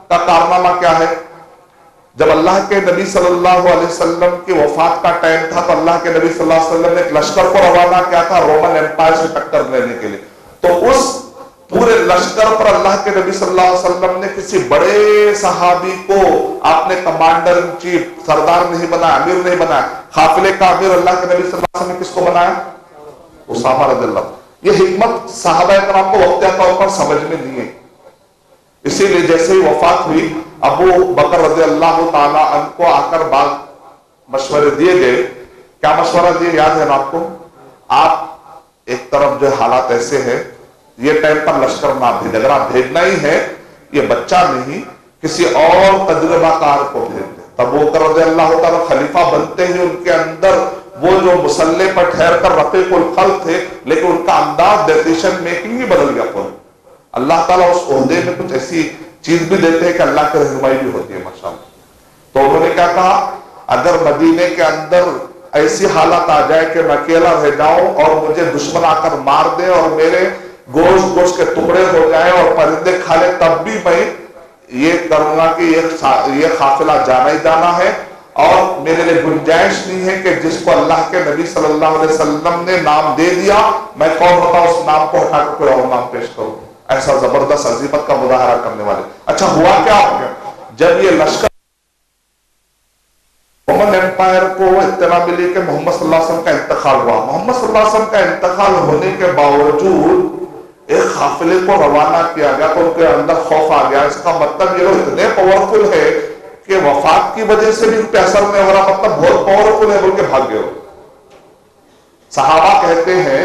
کا کارنامہ کیا ہے؟ جب اللہ کے نبی صلی اللہ علیہ وسلم کی وفات کا ٹائم تھا تو اللہ کے نبی صلی اللہ علیہ وسلم نے ایک لشکر کو روانہ کیا تھا رومن ایمپائر سے ٹکر لینے کے لیے. تو اس پورے لشکر پر اللہ کے نبی صلی اللہ علیہ وسلم نے کسی بڑے صحابی کو آپ نے کمانڈر ان چیف سردار نہیں بنایا, امیر نہیں بنایا. قافلے کا امیر اللہ کے نبی صلی اللہ علیہ وسلم نے کس کو بنایا؟ اسامہ رضی اللہ. یہ حکمت صحابہ کرام کو وقتیہ طور پر سمجھ میں نہیں ہے. اسی لیے جیسے ہی وفات ہوئی ابو بکر رضی اللہ تعالیٰ عنہ کو آ کر بعض مشورے دیے گئے. کیا مشورہ دیے یاد ہے نا آپ کو؟ آپ ایک طرف جو حالات ایسے ہیں, یہ ٹائم پر لشکر نہ بھیج, اگر آپ بھیجنا ہی ہے یہ بچہ نہیں کسی اور تجربہ کار کو بھیج دیں. تب ابو بکر رضی اللہ تعالیٰ خلیفہ بنتے ہیں, ان کے اندر وہ جو مسلح پر ٹھہر کر رفیق القلب تھے لیکن ان کا انداز ڈیسیشن میکنگ ہی بدل گیا. پورا اللہ تعالیٰ اس عہدے میں کچھ ایسی چیز بھی دیتے ہیں کہ اللہ کی رہنمائی بھی ہوتی ہے ماشاءاللہ. تو انہوں نے کیا کہا, اگر مدینے کے اندر ایسی حالت آ جائے کہ میں اکیلا رہ جاؤں اور مجھے دشمن آ کر مار دے اور میرے گوشت کے ٹکڑے ہو جائے اور پرندے کھا لے, تب بھی میں یہ کروں گا کہ یہ قافلہ جانا ہی جانا ہے اور میرے لیے گنجائش نہیں ہے کہ جس کو اللہ کے نبی صلی اللہ علیہ وسلم نے نام دے دیا میں کون ہوتا اس نام کو ہٹا کر کوئی اور نام پیش کروں. ایسا زبردست عظیمت کا مظاہرہ کرنے والے. اچھا ہوا کیا ہو گیا, جب یہ لشکر رومن ایمپائر کو اطلاع ملی کہ محمد صلی اللہ علیہ وسلم کا انتقال ہوا, محمد صلی اللہ علیہ وسلم کا انتقال ہونے کے باوجود ایک قافلے کو روانہ کیا گیا تو ان کے اندر خوف آ گیا. اس کا مطلب یہ اتنے پاورفل ہے کہ وفات کی وجہ سے بھی ان پہ اثر نہیں ہو رہا, مطلب بہت پاورفل ہے بول کے بھاگ گئے. صحابہ کہتے ہیں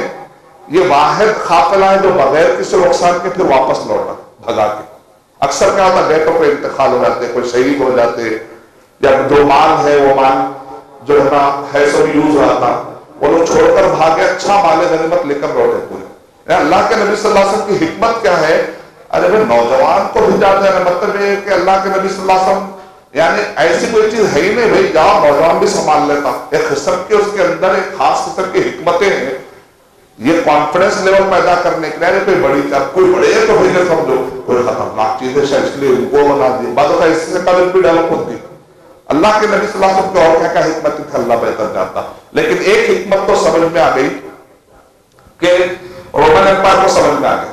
یہ واحد قافلہ ہے جو بغیر کسی نقصان کے پھر واپس لوٹا بھگا کے. اکثر کیا ہوتا ہے بیٹوں پہ انتقال ہو جاتے, کوئی شہید ہو جاتے, یا جو مال ہے وہ مال جو ہے نا ہے سب یوز رہا تھا وہ لوگ چھوڑ کر بھاگے, اچھا مال غنیمت لے کر لوٹے پورے. اللہ کے نبی صلی اللہ علیہ وسلم کی حکمت کیا ہے, ارے بھائی نوجوان کو بھیجا جائے, مطلب یہ کہ اللہ کے نبی صلی اللہ علیہ وسلم یعنی ایسی کوئی چیز ہے ہی نہیں بھائی جاؤ نوجوان بھی سنبھال لیتا. ایک قسم کے اس کے اندر ایک خاص قسم کی حکمتیں ہیں. یہ کانفیڈنس لیول پیدا کرنے کے لیے کوئی بڑی کوئی بڑے تو بھائی نہ سمجھو کوئی خطرناک چیز ہے شاید اس لیے ان کو بنا دی, بعد کا اس سے قبل بھی ڈیولپ ہوتی. اللہ کے نبی صلی اللہ علیہ وسلم کے اور کیا حکمت تھی اللہ بہتر جانتا. لیکن ایک حکمت تو سمجھ میں آ گئی کہ رومن ایمپائر کو سمجھ میں آ گئی.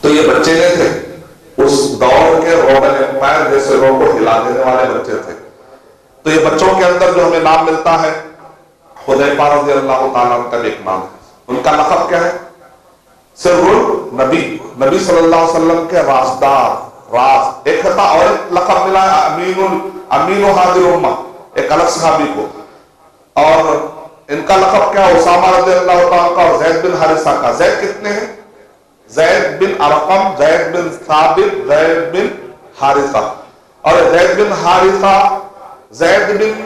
تو یہ بچے نہیں تھے اس دور کے رومن ایمپائر جیسے لوگوں کو ہلا دینے والے بچے تھے. تو یہ بچوں کے اندر جو ہمیں نام ملتا ہے حذیفہ رضی اللہ تعالیٰ عنہ کا ایک نام ہے. ان کا لقب کیا ہے؟ سر النبی, نبی صلی اللہ علیہ وسلم کے رازدار, راز ایک تھا, اور ایک لقب ملا ہے امین حاضر امہ, ایک الگ صحابی کو. اور ان کا لقب کیا ہے؟ اسامہ رضی اللہ تعالیٰ کا اور زید بن حارثہ کا. زید کتنے ہیں؟ زید بن ارقم, زید بن ثابت, زید بن حارثہ. اور زید بن حارثہ زید بن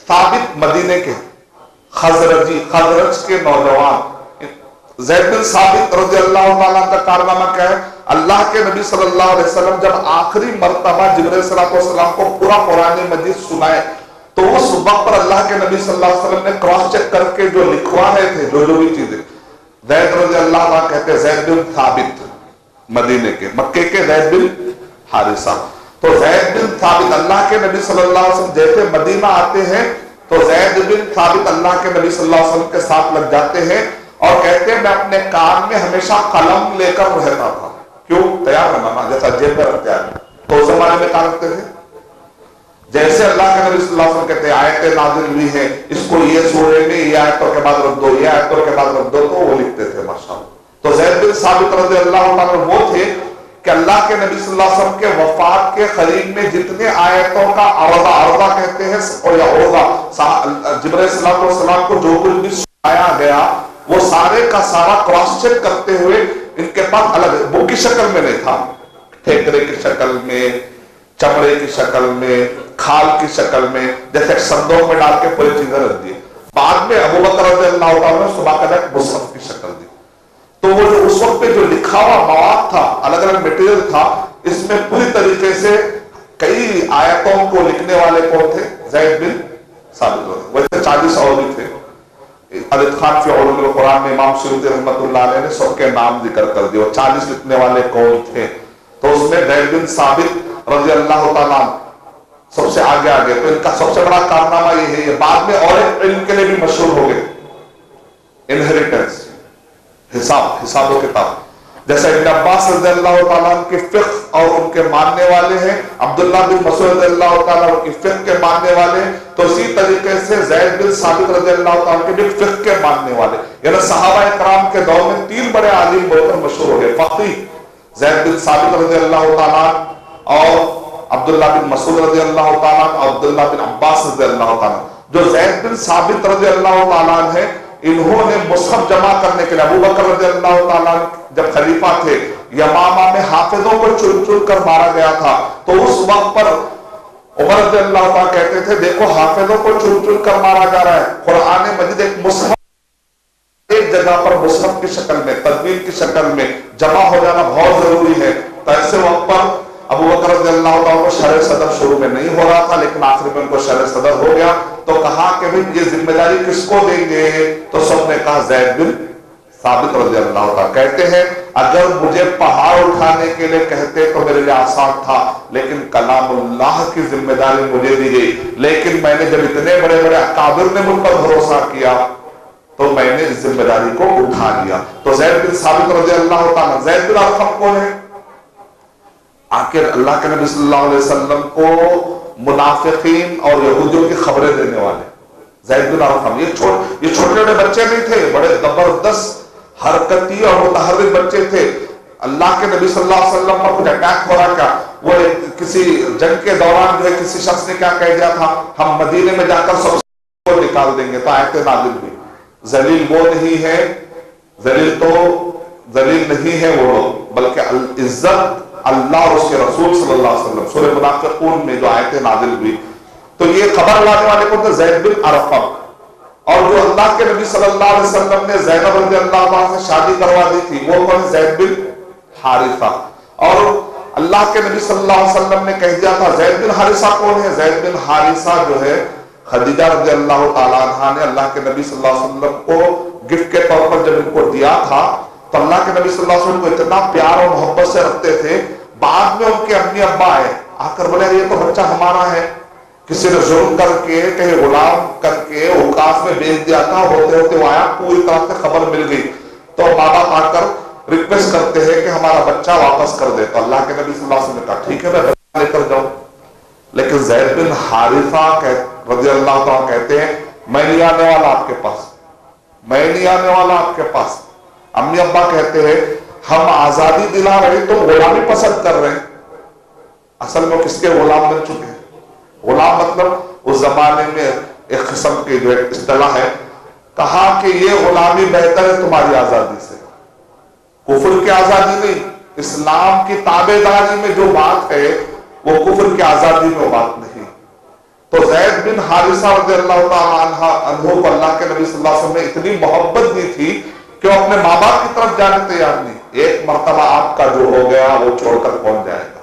ثابت مدینے کے خزرج کے نوجوان. زید بن ثابت رضی اللہ تعالیٰ کا کارنامہ کیا ہے؟ اللہ کے نبی صلی اللہ علیہ وسلم جب آخری مرتبہ جبرائیل صلی اللہ علیہ وسلم کو پورا قرآن مجید سنائے تو اس وقت پر اللہ کے نبی صلی اللہ علیہ وسلم نے کراس چیک کر کے جو لکھوا رہے تھے جو بھی چیزیں, زید رضی اللہ عنہ کہتے ہیں زید بن ثابت مدینے کے, مکے کے زید بن حارثہ. تو زید بن ثابت اللہ کے نبی صلی اللہ علیہ وسلم جیسے مدینہ آتے ہیں تو زید بن ثابت اللہ کے نبی صلی اللہ علیہ وسلم کے ساتھ لگ جاتے ہیں اور کہتے ہیں میں اپنے کان میں ہمیشہ قلم لے کر رہتا تھا. کیوں؟ تیار رہنا نا, جیسا جیب میں رکھتے ہیں تو اس زمانے میں کہاں رکھتے تھے؟ جیسے اللہ کے نبی صلی اللہ علیہ وسلم کہتے ہیں آیتیں نازل ہوئی ہیں اس کو یہ سورے میں یہ آیتوں کے بعد رکھ دو, یہ آیتوں کے بعد رکھ دو, تو وہ لکھتے تھے ماشاءاللہ. تو زید بن ثابت رضی اللہ عنہ وہ تھے کہ اللہ کے نبی صلی اللہ علیہ وسلم کے وفات کے قریب میں جتنے آیتوں کا عرضہ کہتے ہیں اور یا عرضہ جبرائیل صلی اللہ علیہ وسلم کو جو کچھ بھی سنایا گیا وہ سارے کا سارا کراس چیک کرتے ہوئے ان کے پاس الگ بک کی شکل میں نہیں تھا, ٹھیکرے کی شکل میں, چمڑے کی شکل میں, کھال کی شکل میں, جیسے صندوق میں ڈال کے پوری چیزیں رکھ دی. بعد میں ابو بکر رضی اللہ عنہ نے صبح کا ایک مصحف کی شکل دی. تو وہ جو اس وقت پہ جو لکھا ہوا مواد تھا, الگ الگ میٹیریل تھا, اس میں پوری طریقے سے کئی آیتوں کو لکھنے والے کون تھے؟ زید بن ثابت. ویسے 40 اور بھی تھے. الاتقان فی علوم القرآن میں امام سیوطی رحمۃ اللہ علیہ نے سب کے نام ذکر کر دیے. 40 لکھنے والے کون تھے؟ تو اس میں زید بن ثابت رضی اللہ تعالیٰ سب سے آگے تو ان کا سب سے بڑا کارنامہ یہ ہے. یہ بعد میں اور ایک علم کے لیے بھی مشہور ہو گئے, انہیریٹنس, حساب و کتاب. جیسے ابن عباس رضی اللہ تعالیٰ کے فقہ اور ان کے ماننے والے ہیں, عبداللہ بن مسعود رضی اللہ تعالیٰ ان کی فقہ کے ماننے والے ہیں, تو اسی طریقے سے زید بن ثابت رضی اللہ تعالیٰ کے بھی فقہ کے ماننے والے. یعنی صحابہ کرام کے دور میں 3 بڑے عالم بول کر مشہور ہو گئے, فقیہ زید بن ثابت رضی اللہ تعالیٰ اور عبداللہ بن مسعود رضی اللہ تعالیٰ اور عبداللہ بن عباس رضی اللہ تعالیٰ. جو زید بن ثابت رضی اللہ تعالیٰ ہیں, انہوں نے مصحف جمع کرنے کے لیے ابو بکر رضی اللہ تعالیٰ جب خلیفہ تھے, یمامہ میں حافظوں کو چن چن کر مارا گیا تھا, تو اس وقت پر عمر رضی اللہ تعالیٰ کہتے تھے دیکھو حافظوں کو چن چن کر مارا جا رہا ہے, قرآن مجید ایک مصحف ایک جگہ پر مصحف کی شکل میں, تدوین کی شکل میں جمع ہو جانا بہت ضروری ہے. تو ایسے وقت پر ابو بکر رضی اللہ تعالیٰ کو شرح صدر شروع میں نہیں ہو رہا تھا, لیکن آخر میں ان کو شرح صدر ہو گیا. تو کہا کہ یہ ذمہ داری کس کو دیں گے؟ تو سب نے کہا زید بن ثابت رضی اللہ تعالیٰ. کہتے ہیں اگر مجھے پہاڑ اٹھانے کے لیے کہتے تو میرے لیے آسان تھا, لیکن کلام اللہ کی ذمہ داری مجھے دی گئی. لیکن میں نے جب اتنے بڑے بڑے اکابر نے مجھ پر بھروسہ کیا تو میں نے اس ذمہ داری کو اٹھا لیا. تو زید بن ثابت رضی اللہ تعالیٰ. زید بن ارقم کون ہے؟ آخر اللہ کے نبی صلی اللہ علیہ وسلم کو منافقین اور یہودیوں کی خبریں دینے والے زید بن ارقم. یہ چھوٹے چھوٹے بچے نہیں تھے, بڑے زبردست حرکتی اور متحرک بچے تھے. اللہ کے نبی صلی اللہ علیہ وسلم پر کچھ اٹیک ہو رہا تھا, وہ کسی جنگ کے دوران جو ہے کسی شخص نے کیا کہہ دیا تھا, ہم مدینے میں جا کر سب کو نکال دیں گے. تو آیت نازل ہوئی, ذلیل وہ نہیں ہے, ذلیل نہیں ہے وہ لوگ, بلکہ عزت اللہ اور اس کے رسول صلی اللہ علیہ وسلم. سورہ منافقون میں جو آیتیں نازل ہوئی, تو یہ خبر لانے والے کون تھے؟ زید بن ارقم. اور جو اللہ کے نبی صلی اللہ علیہ وسلم نے زینب رضی اللہ عنہ سے شادی کروا دی تھی, وہ کون؟ زید بن حارثہ. اور اللہ کے نبی صلی اللہ علیہ وسلم نے کہہ دیا تھا زید بن حارثہ کون ہے؟ زید بن حارثہ جو ہے خدیجہ رضی اللہ تعالیٰ عنہ نے اللہ کے نبی صلی اللہ علیہ وسلم کو گفٹ کے طور پر جب ان کو دیا تھا, تو اللہ کے نبی صلی اللہ علیہ وسلم کو اتنا پیار اور محبت سے رکھتے تھے. بعد میں ان کے امی ابا آئے, آ کر بولے یہ تو بچہ ہمارا ہے, کسی نے ظلم کر کے کہیں غلام کر کے اوقاف میں بیچ دیا تھا, ہوتے ہوتے وہ آیا, پوری طرح سے خبر مل گئی. تو ماں باپ آ کر ریکویسٹ کرتے ہیں کہ ہمارا بچہ واپس کر دے. تو اللہ کے نبی صلی اللہ علیہ وسلم نے کہا ٹھیک ہے میں بچہ لے کر جاؤں. لیکن زید بن حارثہ رضی اللہ تعالیٰ کہتے ہیں میں نہیں آنے والا آپ کے پاس, میں نہیں آنے والا آپ کے پاس. امی ابا کہتے ہیں ہم آزادی دلا رہے تو غلامی پسند کر رہے ہیں. اصل میں کس کے غلام بن چکے ہیں؟ غلام مطلب اس زمانے میں ایک قسم کی جو اصطلاح ہے, کہا کہ یہ غلامی بہتر ہے تمہاری آزادی سے. کفر کی آزادی نہیں, اسلام کی تابع داری میں جو بات ہے وہ کفر کی آزادی میں وہ بات نہیں. تو زید بن حارثہ رضی اللہ تعالیٰ عنہ کو اللہ کے نبی صلی اللہ علیہ وسلم نے اتنی محبت دی تھی کہ وہ اپنے ماں باپ کی طرف جانے تیار نہیں. ایک مرتبہ آپ کا جو ہو گیا وہ چھوڑ کر کون جائے گا؟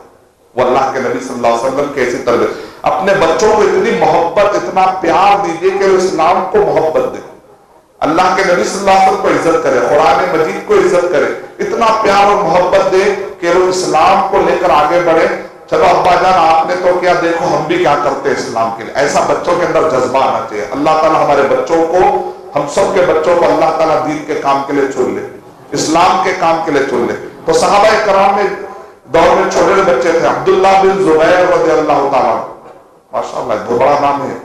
وہ اللہ کے نبی صلی اللہ علیہ وسلم کی ایسی تربیت. اپنے بچوں کو اتنی محبت, اتنا پیار دیجیے کہ وہ اسلام کو محبت دے, اللہ کے نبی صلی اللہ علیہ وسلم کو عزت کرے, قرآن مجید کو عزت کرے, اتنا پیار اور محبت دے کہ وہ اسلام کو لے کر آگے بڑھے. چلو ابا جان آپ نے تو کیا, دیکھو ہم بھی کیا کرتے ہیں اسلام کے لیے. ایسا بچوں کے اندر جذبہ آنا چاہیے. اللہ تعالیٰ ہمارے بچوں کو, ہم سب کے بچوں کو اللہ تعالیٰ دین کے کام کے لیے چن لے, اسلام کے کام کے لیے چن لے. تو صحابہ کرام میں دور میں چھوٹے بچے تھے. عبداللہ بن زبیر رضی اللہ تعالیٰ, ماشاء اللہ بہت بڑا نام ہے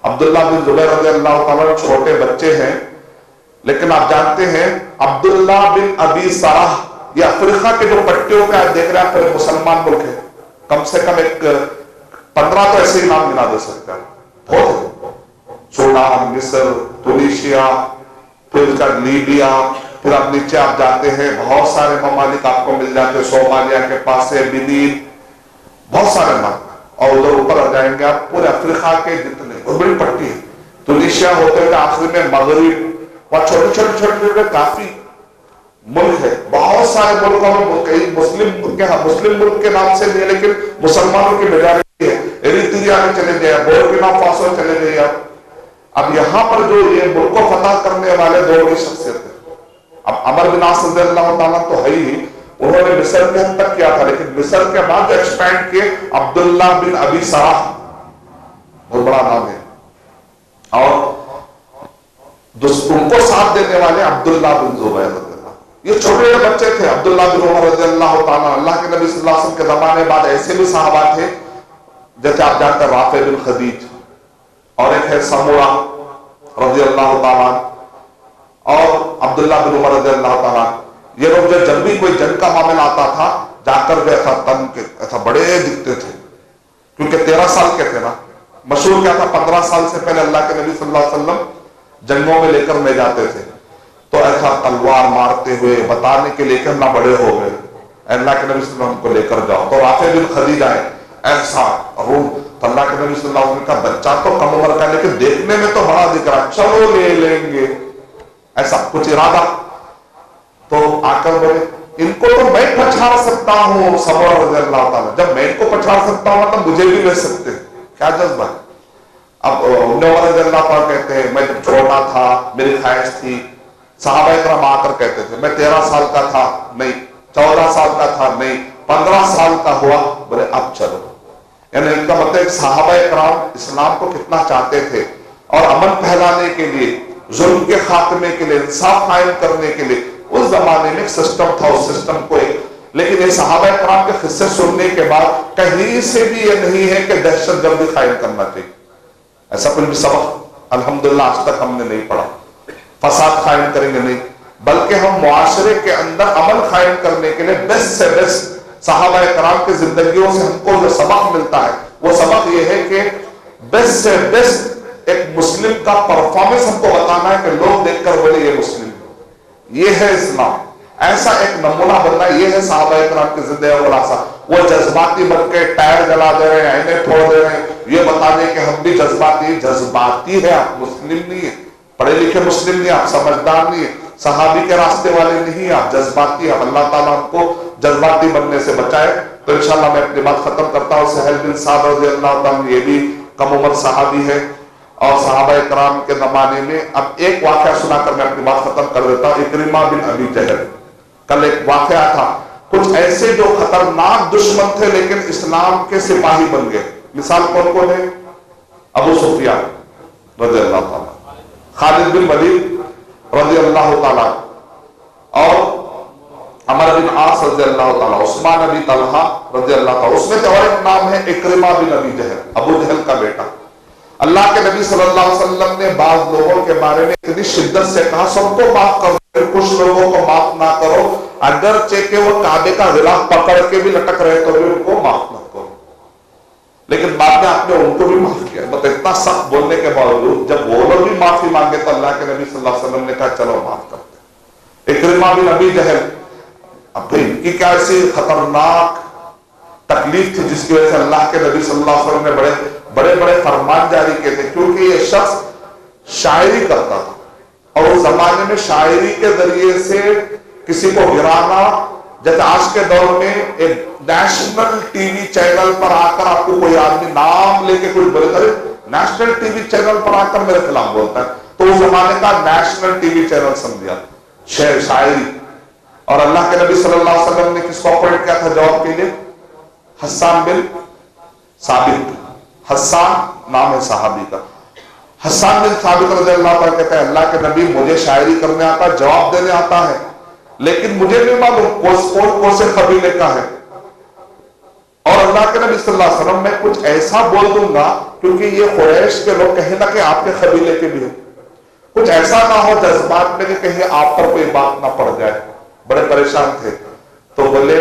عبداللہ بن زبیر رضی اللہ تعالیٰ, چھوٹے بچے ہیں. لیکن آپ جانتے ہیں عبداللہ بن ابی سرح, یہ افریقہ کے جو پٹیوں پہ آپ دیکھ رہے ہیں, پورے مسلمان ملک ہے, کم سے کم ایک 15 تو ایسے ہی نام گنا دے سکتا ہے, بہت ہے. سوڈان, مصر, تونیشیا, پھر لیبیا, پھر اب نیچے آپ جاتے ہیں بہت سارے ممالک آپ کو مل جاتے ہیں, صومالیہ کے پاس ہے, بنین, بہت سارے نام. اور ادھر اوپر آ جائیں گے آپ پورے افریقہ کے جتنے, بہت بڑی پٹی ہے. تونیشیا ہوتے ہوئے آخری میں مغرب, وہاں چھوٹے چھوٹے کافی ملک ہے. بہت سارے ملکوں میں کئی مسلم ملک کے نام سے نہیں ہے, لیکن مسلمانوں کی میجارٹی ہے. ایریتریا میں چلے گئے, بورکینا فاسو چلے گئے آپ. اب یہاں پر جو یہ ملک کو فتح کرنے والے دو بڑی شخصیت ہیں. اب عمر بن عاص رضی اللہ تعالیٰ تو ہے ہی, انہوں نے مصر کے حد تک کیا تھا، لیکن مصر کے بعد جو ایکسپینڈ کیے عبداللہ بن ابی سراح، بہت بڑا نام ہے، اور ان کو ساتھ دینے والے عبداللہ بن زبیر رضی اللہ، یہ چھوٹے بچے تھے۔ عبداللہ بن عمر رضی اللہ تعالیٰ، اللہ کے نبی صلی اللہ علیہ وسلم کے زمانے بعد ایسے بھی صحابہ تھے، جیسے آپ جانتے ہیں رافع بن خدیج، اور ایک ہے سمورہ رضی اللہ تعالیٰ، اور عبداللہ بن عمر رضی اللہ تعالیٰ۔ یہ لوگ جب بھی کوئی جنگ کا معاملہ آتا تھا، جا کر جو ایسا تن کے ایسا بڑے دکھتے تھے، کیونکہ 13 سال کے تھے نا۔ مشہور کیا تھا، 15 سال سے پہلے اللہ کے نبی صلی اللہ علیہ وسلم جنگوں میں لے کر لے جاتے تھے، تو ایسا تلوار مارتے ہوئے بتانے کے لیے کہ ہم نہ بڑے ہو گئے، اللہ کے نبی صلی اللہ علیہ وسلم کو لے کر جاؤ۔ تو رافع بن خدیج آئے ایسا روم، تو اللہ کے نبی صلی اللہ علیہ وسلم کا بچہ تو کم عمر کا لیکن دیکھنے میں تو بڑا دکھ رہا، چلو لے لیں گے، ایسا کچھ ارادہ۔ تو آ کر بولے ان کو تو میں پچھاڑ سکتا ہوں، سمورہ رضی اللہ تعالیٰ، جب میں ان کو پچھاڑ سکتا ہوں تو مجھے بھی لے سکتے، کیا جذبہ ہے۔ اب ابن عمر رضی اللہ تعالیٰ کہتے ہیں میں جب چھوٹا تھا میری خواہش تھی، صحابہ اکرام آ کر کہتے تھے میں 13 سال کا تھا، نہیں 14 سال کا تھا، نہیں 15 سال کا ہوا، بولے اب چلو۔ یعنی ان کا مطلب ایک صحابہ اکرام اسلام کو کتنا چاہتے تھے، اور امن پھیلانے کے لیے، ظلم کے خاتمے کے لیے، انصاف قائم کرنے کے لیے اس زمانے میں ایک سسٹم تھا، اس سسٹم کو لیکن یہ صحابہ اکرام کے قصے سننے کے بعد کہیں سے بھی یہ نہیں ہے کہ دہشت گردی قائم کرنا چاہیے، ایسا کوئی بھی سبق الحمدللہ آج تک ہم نے نہیں پڑھا۔ فساد قائم کریں گے نہیں، بلکہ ہم معاشرے کے اندر امن قائم کرنے کے لیے بیسٹ سے بیسٹ صحابہ اکرام کی زندگیوں سے ہم کو جو سبق ملتا ہے وہ سبق یہ ہے کہ بیسٹ سے بیسٹ ایک مسلم کا پرفارمنس ہم کو بتانا ہے کہ لوگ دیکھ کر بولے یہ مسلم، یہ ہے اسلام، ایسا ایک نمونہ بننا، یہ ہے صحابہ اکرام کی زندگی کا خلاصہ۔ وہ جذباتی بن کے ٹائر جلا دے رہے ہیں، عینیں پھوڑ دے رہے ہیں، یہ بتانے کہ ہم بھی جذباتی ہیں، آپ مسلم نہیں ہیں، پڑھے لکھے مسلم نہیں، آپ سمجھدار نہیں ہیں، صحابی کے راستے والے نہیں، آپ جذباتی ہیں۔ اللہ تعالیٰ ہم کو جذباتی بننے سے بچائے۔ تو انشاءاللہ میں اپنی بات ختم کرتا ہوں۔ سہل بن سعد رضی اللہ تعالیٰ، یہ بھی کم عمر صحابی ہے، اور صحابہ اکرام کے زمانے میں اب ایک واقعہ سنا کر میں اپنی بات ختم کر دیتا ہوں۔ اکرمہ بن ابی جہل، کل ایک واقعہ تھا، کچھ ایسے جو خطرناک دشمن تھے لیکن اسلام کے سپاہی بن گئے۔ مثال کون کون ہے؟ ابو سفیان رضی اللہ تعالیٰ، خالد بن ولید رضی اللہ تعالیٰ، اور عمر بن عاص رضی اللہ تعالیٰ، عثمان بن طلحہ رضی اللہ تعالیٰ۔ اس میں سے اور ایک نام ہے اکرمہ بن ابی جہل، ابو جہل کا بیٹا۔ اللہ کے نبی صلی اللہ علیہ وسلم نے بعض لوگوں کے بارے میں اتنی شدت سے کہا سب کو معاف کر دو، کچھ لوگوں کو معاف نہ کرو، اگرچہ کہ وہ کعبے کا غلاف پکڑ کے بھی لٹک رہے تو بھی ان کو معاف نہ کرو۔ لیکن بعد میں آپ نے ان کو بھی معاف کیا، مطلب اتنا سخت بولنے کے باوجود جب وہ لوگ بھی معافی مانگے تو اللہ کے نبی صلی اللہ علیہ وسلم نے کہا چلو معاف کرتے۔ اکرمہ بن ابی جہل، اب ان کی کیا ایسی خطرناک تکلیف تھی جس کی وجہ سے اللہ کے نبی صلی اللہ علیہ وسلم نے بڑے بڑے فرمان جاری کیے تھے، کیونکہ یہ شخص شاعری کرتا تھا، اور اس زمانے میں شاعری کے ذریعے سے کسی کو گرانا، جیسے آج کے دور میں ایک نیشنل ٹی وی چینل پر آ کر آپ کو کوئی آدمی نام لے کے کوئی بولے کرے، نیشنل ٹی وی چینل پر آ کر میرے خلاف بولتا ہے، تو اس زمانے کا نیشنل ٹی وی چینل سمجھا شعر شاعری۔ اور اللہ کے نبی صلی اللہ علیہ وسلم نے کس کو اپوائنٹ کیا تھا جواب کے لیے؟ حسان بن ثابت، حسان نام ہے صحابی کا، حسان بن ثابت رضی اللہ عنہ کہتے ہیں اللہ کے نبی مجھے شاعری کرنے آتا ہے، جواب دینے آتا ہے، لیکن مجھے نہیں معلوم کون سے قبیلے کا ہے، اور اللہ کے نبی صلی اللہ علیہ وسلم میں کچھ ایسا بول دوں گا کیونکہ یہ قریش کے لوگ کہیں نہ کہ آپ کے قبیلے کے بھی ہیں، کچھ ایسا نہ ہو جذبات میں کہ کہیں آپ پر کوئی بات نہ پڑ جائے۔ بڑے پریشان تھے، تو بولے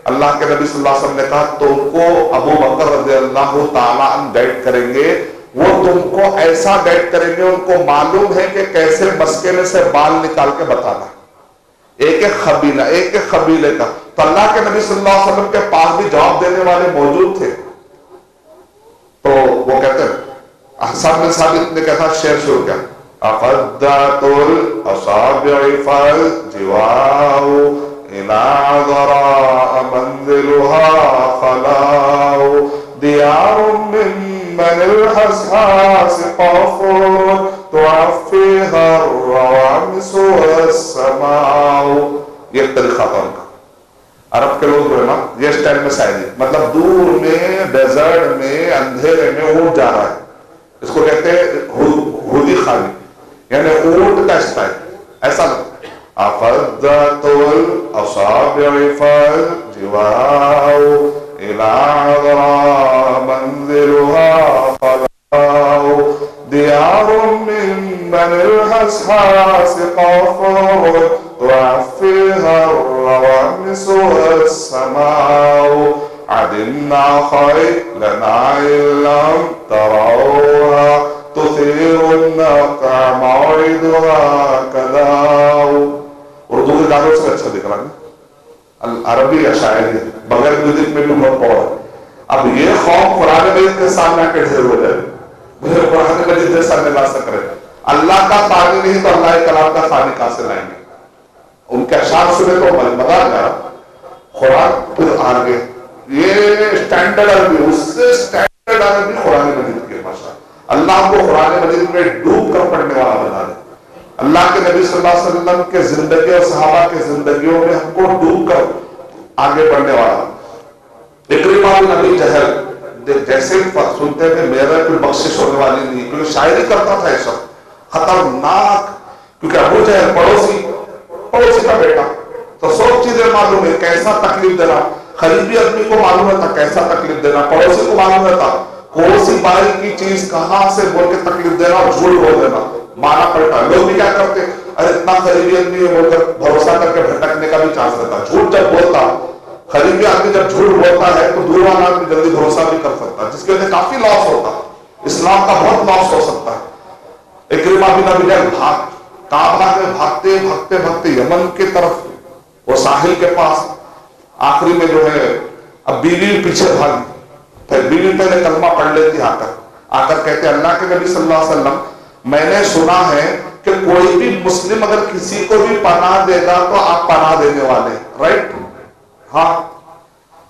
اللہ کے نبی صلی اللہ علیہ وسلم نے کہا تم کو ابو بکر رضی اللہ تعالیٰ عنہ گائیڈ کریں گے، وہ تم کو ایسا گائیڈ کریں گے، ان کو معلوم ہے کہ کیسے مسکے میں سے بال نکال کے بتانا، ایک ایک قبیلے کا۔ تو اللہ کے نبی صلی اللہ علیہ وسلم کے پاس بھی جواب دینے والے موجود تھے، تو وہ کہتے ہیں حسان بن ثابت نے کہا شعر شروع کیا، اقدت الاصابع فالجواء إلى ذراء منزلها خلاء ديار من بني الحساس قفور تعفيها الروامس والسماء۔ یہ طریقہ تھا ان کا، عرب کے لوگ جو ہے نا یہ اسٹائل میں شاعری، مطلب دور میں ڈیزرٹ میں اندھیرے میں اونٹ جا رہا ہے، اس کو کہتے ہیں ہودی خانی، یعنی اونٹ کا اسٹائل ایسا لگتا ہے. افضت الاصابع فالجواء الى عذرا منزلها خلاء ديار من بني الحسحاس قفر وفيها الروامس والسماء عدمنا خيلنا إن لم تروها تثير النقع موعدها كذا. اردو کے گانوں سے اچھا دکھ رہا ہے، عربی یا شاعری بغیر میوزک میں بھی بہت پاور ہے. اب یہ قوم قرآن مجید کے سامنے آ کے ڈھیر ہو جائے، مجھے قرآن مجید کے سامنے لا سک رہے. اللہ کا فانی نہیں تو اللہ کلام کا فانی کہاں سے لائیں گے؟ ان کے اشعار سنے تو مزہ آ گیا. قرآن پھر آگے یہ اسٹینڈرڈ عربی، اس سے اسٹینڈرڈ عربی قرآن مجید کی ماشاء اللہ کو قرآن مجید میں ڈوب کر پڑھنے والا بنا دے. اللہ کے نبی صلی اللہ علیہ وسلم کے زندگی اور صحابہ کے زندگیوں میں ہم کو ڈوب کر آگے بڑھنے والا. اکرمہ بن ابی جہل جیسے سنتے تھے میرے کوئی بخشش ہونے والی نہیں، کیونکہ شاعری کرتا تھا یہ سب خطرناک، کیونکہ ابو جہل پڑوسی کا بیٹا، تو سب چیزیں معلوم ہے کیسا تکلیف دینا، قریبی آدمی کو معلوم رہتا کیسا تکلیف دینا، پڑوسی کو معلوم رہتا کون سی بائی کی چیز کہاں سے بول کے تکلیف دینا اور جھوٹ بول دینا، مانا پڑتا. لوگ بھی کیا کرتے، ارے اتنا قریبی آدمی ہے بول کر بھروسہ کر کے بھٹکنے کا بھی چانس رہتا. جھوٹ جب بولتا، قریبی آدمی جب جھوٹ بولتا ہے تو دور والا آدمی جلدی بھروسہ بھی کر سکتا، جس کی وجہ سے کافی لاس ہوتا، اسلام کا بہت لاس ہو سکتا ہے. اکرمہ بن ابی جہل بھاگتے بھاگتے یمن کی طرف، وہ ساحل کے پاس، آخری میں جو ہے اب بیوی پیچھے بھاگی، پھر بیوی پہلے کلمہ پڑھ لیتی، آ کر کہتے اللہ کے نبی صلی اللہ علیہ وسلم میں نے سنا ہے کہ کوئی بھی مسلم اگر کسی کو بھی پناہ دے گا تو آپ پناہ دینے والے، رائٹ؟ ہاں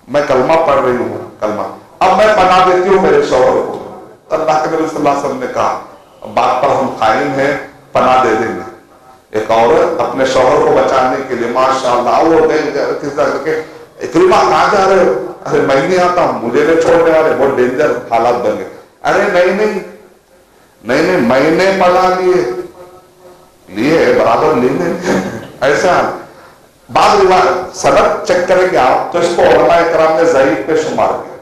میں کلمہ پڑھ رہی ہوں، کلمہ اب میں پناہ دیتی ہوں میرے شوہر کو. اللہ کے نبی صلی اللہ علیہ وسلم نے کہا بات پر ہم قائم ہیں، پناہ دے دیں گے. ایک عورت اپنے شوہر کو بچانے کے لیے ماشاءاللہ وہ اکرمہ کہاں جا رہے ہو؟ ارے میں نہیں آتا ہوں، مجھے نہیں چھوڑنے والے، بہت ڈینجر حالات بن گئے. ارے نہیں میں نے پناہ لیے برابر لینے ایسا. بعض روایت سند چیک کریں گے آپ تو اس کو علماء کرام نے ضعیف پہ شمار کیا.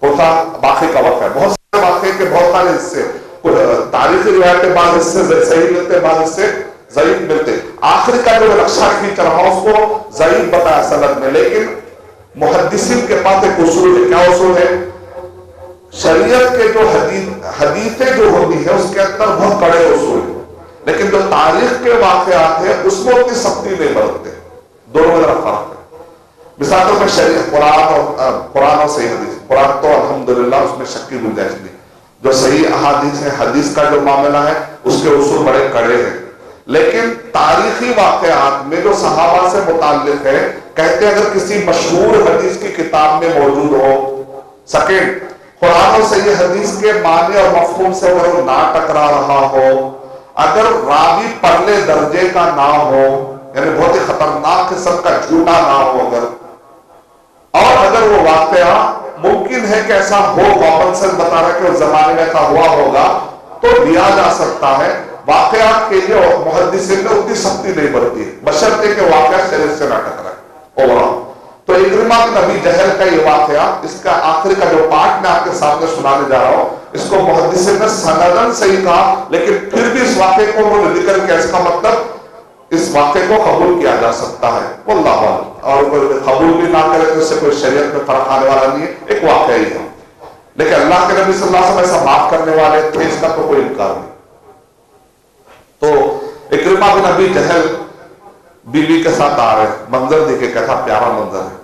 ہوتا باقی کا وقت ہے، بہت سارے واقعے کے بہت سارے حصے تاریخی روایتیں بعض حصے صحیح ملتے، بعض حصے ضعیف ملتے. آخر کا جو نقشہ کھینچ رہا اس کو ضعیف بتایا سند میں، لیکن محدثین کے پاس ایک اصول ہے. کیا اصول ہے؟ شریعت کے جو حدیثیں جو ہوتی ہیں اس کے اندر بہت بڑے اصول ہیں، لیکن جو تاریخ کے واقعات ہیں اس میں اتنی سختی نہیں برتتے. دونوں میں فرق ہے. مثال طور پر شریعت قرآن اور صحیح حدیث، قرآن تو الحمدللہ اس میں شک کی گنجائش نہیں. جو صحیح احادیث ہے، حدیث کا جو معاملہ ہے اس کے اصول بڑے کڑے ہیں. لیکن تاریخی واقعات میں جو صحابہ سے متعلق ہے، کہتے ہیں اگر کسی مشہور حدیث کی کتاب میں موجود ہو، سیکنڈ قرآن اور صحیح حدیث کے معنی اور مفہوم سے اگر وہ نہ ٹکرا رہا ہو، اگر راوی پرلے درجے کا نہ ہو، یعنی بہت ہی خطرناک قسم کا جھوٹا نہ ہو اور اگر وہ واقعہ ممکن ہے کہ ایسا ہو، کامن سینس بتا رہا ہے کہ اس زمانے میں ایسا ہوا ہوگا تو لیا جا سکتا ہے. واقعات کے لیے محدثین نے اتنی سختی نہیں برتی ہے، بشرطے کہ واقعہ شریعت سے نہ ٹکرائے اوورآل. تو اکرمہ بن ابی جہل کا یہ واقعہ، اس کا آخر کا جو پارٹ میں آپ کے سامنے سنانے جا رہا ہوں، اس کو محدثین نے سندن صحیح کہا، لیکن پھر بھی اس واقعے کو انہوں نے ذکر کیا. اس کا مطلب اس واقعے کو قبول کیا جا سکتا ہے، واللہ اعلم. اور قبول بھی نہ کرے تو اس سے کوئی شریعت میں فرق آنے والا نہیں ہے، ایک واقعہ ہی ہے. لیکن اللہ کے نبی صلی اللہ علیہ وسلم ایسا معاف کرنے والے تھے، اس کا تو کوئی انکار نہیں. تو اکرمہ بن ابی جہل بیوی کے ساتھ آ رہے ہیں، منظر دیکھے کیسا پیارا منظر ہے.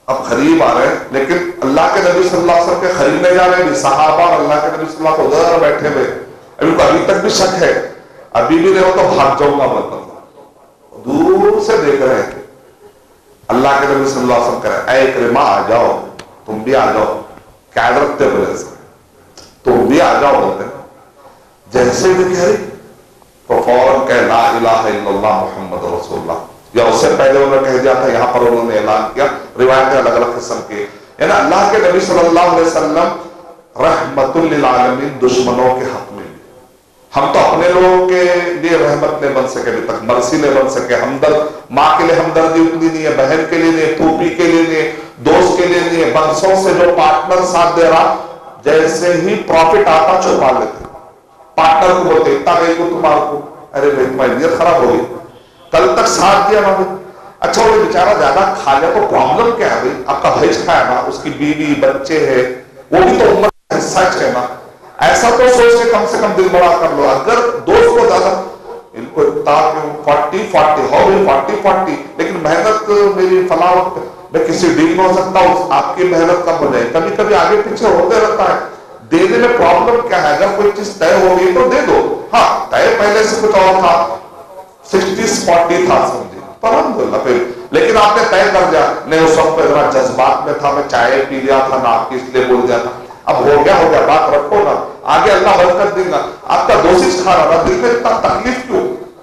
اب قریب آ رہے ہیں، لیکن اللہ کے نبی صلی اللہ علیہ وسلم کے قریب میں جانے بھی صحابہ اور اللہ کے نبی صلی اللہ علیہ وسلم ادھر بیٹھے ہوئے. ابھی تک بھی شک ہے، اب بیوی نے ہو تو بھاگ جاؤں گا، مطلب دور سے دیکھ رہے ہیں. اللہ کے نبی صلی اللہ علیہ وسلم کہہ رہے اے اکرمہ آ جاؤ، تم بھی آ جاؤ. کیا رکھتے بولے تم بھی آ جاؤ بولتے. جیسے بھی کہہ رہی تو فوراً کہہ لا الہ الا اللہ محمد رسول اللہ، یا اس سے پہلے انہوں نے کہہ دیا تھا، یہاں پر انہوں نے اعلان کیا روایتیں الگ الگ قسم کی. یعنی اللہ کے نبی صلی اللہ علیہ وسلم رحمت للعالمین دشمنوں کے حق میں. ہم تو اپنے لوگوں کے لیے رحمت نہیں بن سکے ابھی تک, مرسی نہیں بن سکے, ہمدرد ماں کے لیے ہمدردی اتنی نہیں ہے, بہن کے لیے نہیں, پھوپھی کے لیے نہیں, دوست کے لیے نہیں ہے. بنسوں سے جو پارٹنر ساتھ دے رہا, جیسے ہی پروفٹ آتا چھپا لیتے, پارٹنر کو بولتے اتنا گئی کو تمہارے کو, ارے بھائی تمہاری نیت خراب ہو گئی, کل تک ساتھ دیا نا. اچھا وہ بیچارہ زیادہ کھا لیا تو پرابلم کیا ہے بھائی, آپ کا بھائی کھایا نا, اس کی بیوی بچے ہے, وہ بھی تو امت کا حصہ ہے نا. ایسا تو سوچ کے کم سے کم دل بڑا کر لو. اگر دوست کو زیادہ ان کو اتنا 40 ہو گئی 40 لیکن محنت میری فلاں وقت میں کسی ڈیل میں ہو سکتا ہوں, آپ کی محنت کم ہو جائے, کبھی کبھی آگے پیچھے ہوتے رہتا ہے. دینے میں پرابلم کیا ہے, اگر کوئی چیز طے ہو گئی تو دے دو. ہاں طے پہلے سے کچھ اور تھا, 60-40 تھا سمجھے تو الحمدللہ پھر, لیکن آپ نے طے کر دیا نہیں, اس وقت پہ ذرا جذبات میں تھا, میں چائے پی لیا تھا نا آپ کی, اس لیے بول دیا تھا. اب ہو گیا بات رکھو نا, آگے اللہ برکت دے گا. آپ کا دوست کھا رہا, دل میں اتنا تکلیف کیوں,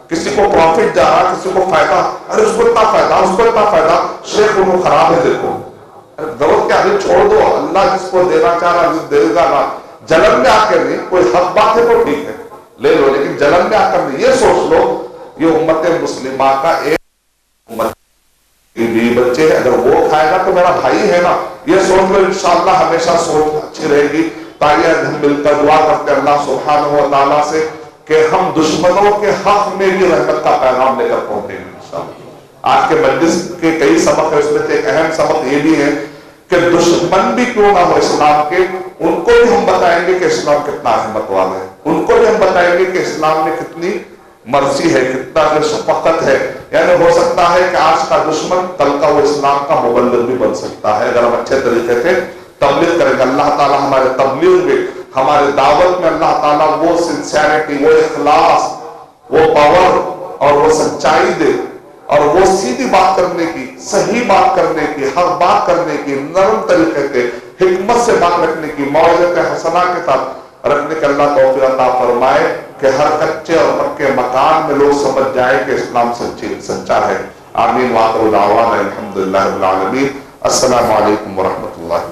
کسی کو پروفٹ جا رہا, کسی کو فائدہ, ارے اس کو اتنا فائدہ, اس کو اتنا فائدہ, شیخ ان کو خراب ہے. دیکھو ضرورت کیا ہے, چھوڑ دو, اللہ جس کو دینا چاہ رہا دے گا نا. جلن میں آ کر نہیں, کوئی حق بات ہے تو ٹھیک ہے لے لو, لیکن جلن میں آ کر نہیں. یہ سوچ لو یہ امت مسلمہ کا ایک امت بیوی بچے ہے, اگر وہ کھائے گا تو میرا بھائی ہے نا. یہ سوچ لو, انشاءاللہ ہمیشہ سوچ اچھی رہے گی. تاکہ ہم مل کر دعا کرتے اللہ سبحانہ و تعالیٰ سے کہ ہم دشمنوں کے حق میں بھی رحمت کا پیغام لے کر پہنچیں گے انشاءاللہ. آج کے مجلس کے کئی سبق ہے, اس میں سے ایک اہم سبق یہ بھی ہے کہ دشمن بھی کیوں نہ ہو اسلام کے, ان کو بھی ہم بتائیں گے کہ اسلام کتنا رحمت والا ہے, ان کو بھی ہم بتائیں گے کہ اسلام میں کتنی مرضی ہے, کتنا جو شفقت ہے. یعنی ہو سکتا ہے کہ آج کا دشمن کل کا وہ اسلام کا مبلغ بھی بن سکتا ہے اگر ہم اچھے طریقے سے تبلیغ کریں گے. اللہ تعالیٰ ہمارے تبلیغ میں, ہمارے دعوت میں اللہ تعالیٰ وہ سنسیریٹی, وہ اخلاص, وہ پاور اور وہ سچائی دے, اور وہ سیدھی بات کرنے کی, صحیح بات کرنے کی, حق بات کرنے کی, نرم طریقے سے حکمت سے بات رکھنے کی, موعظت حسنہ کے ساتھ رکھنے کے اللہ توفیق عطا فرمائے کہ ہر کچے اور پکے مکان میں لوگ سمجھ جائیں کہ اسلام سچا ہے. آمین. وآخر دعوانا الحمدللہ رب العالمین. السلام علیکم ورحمۃ اللہ.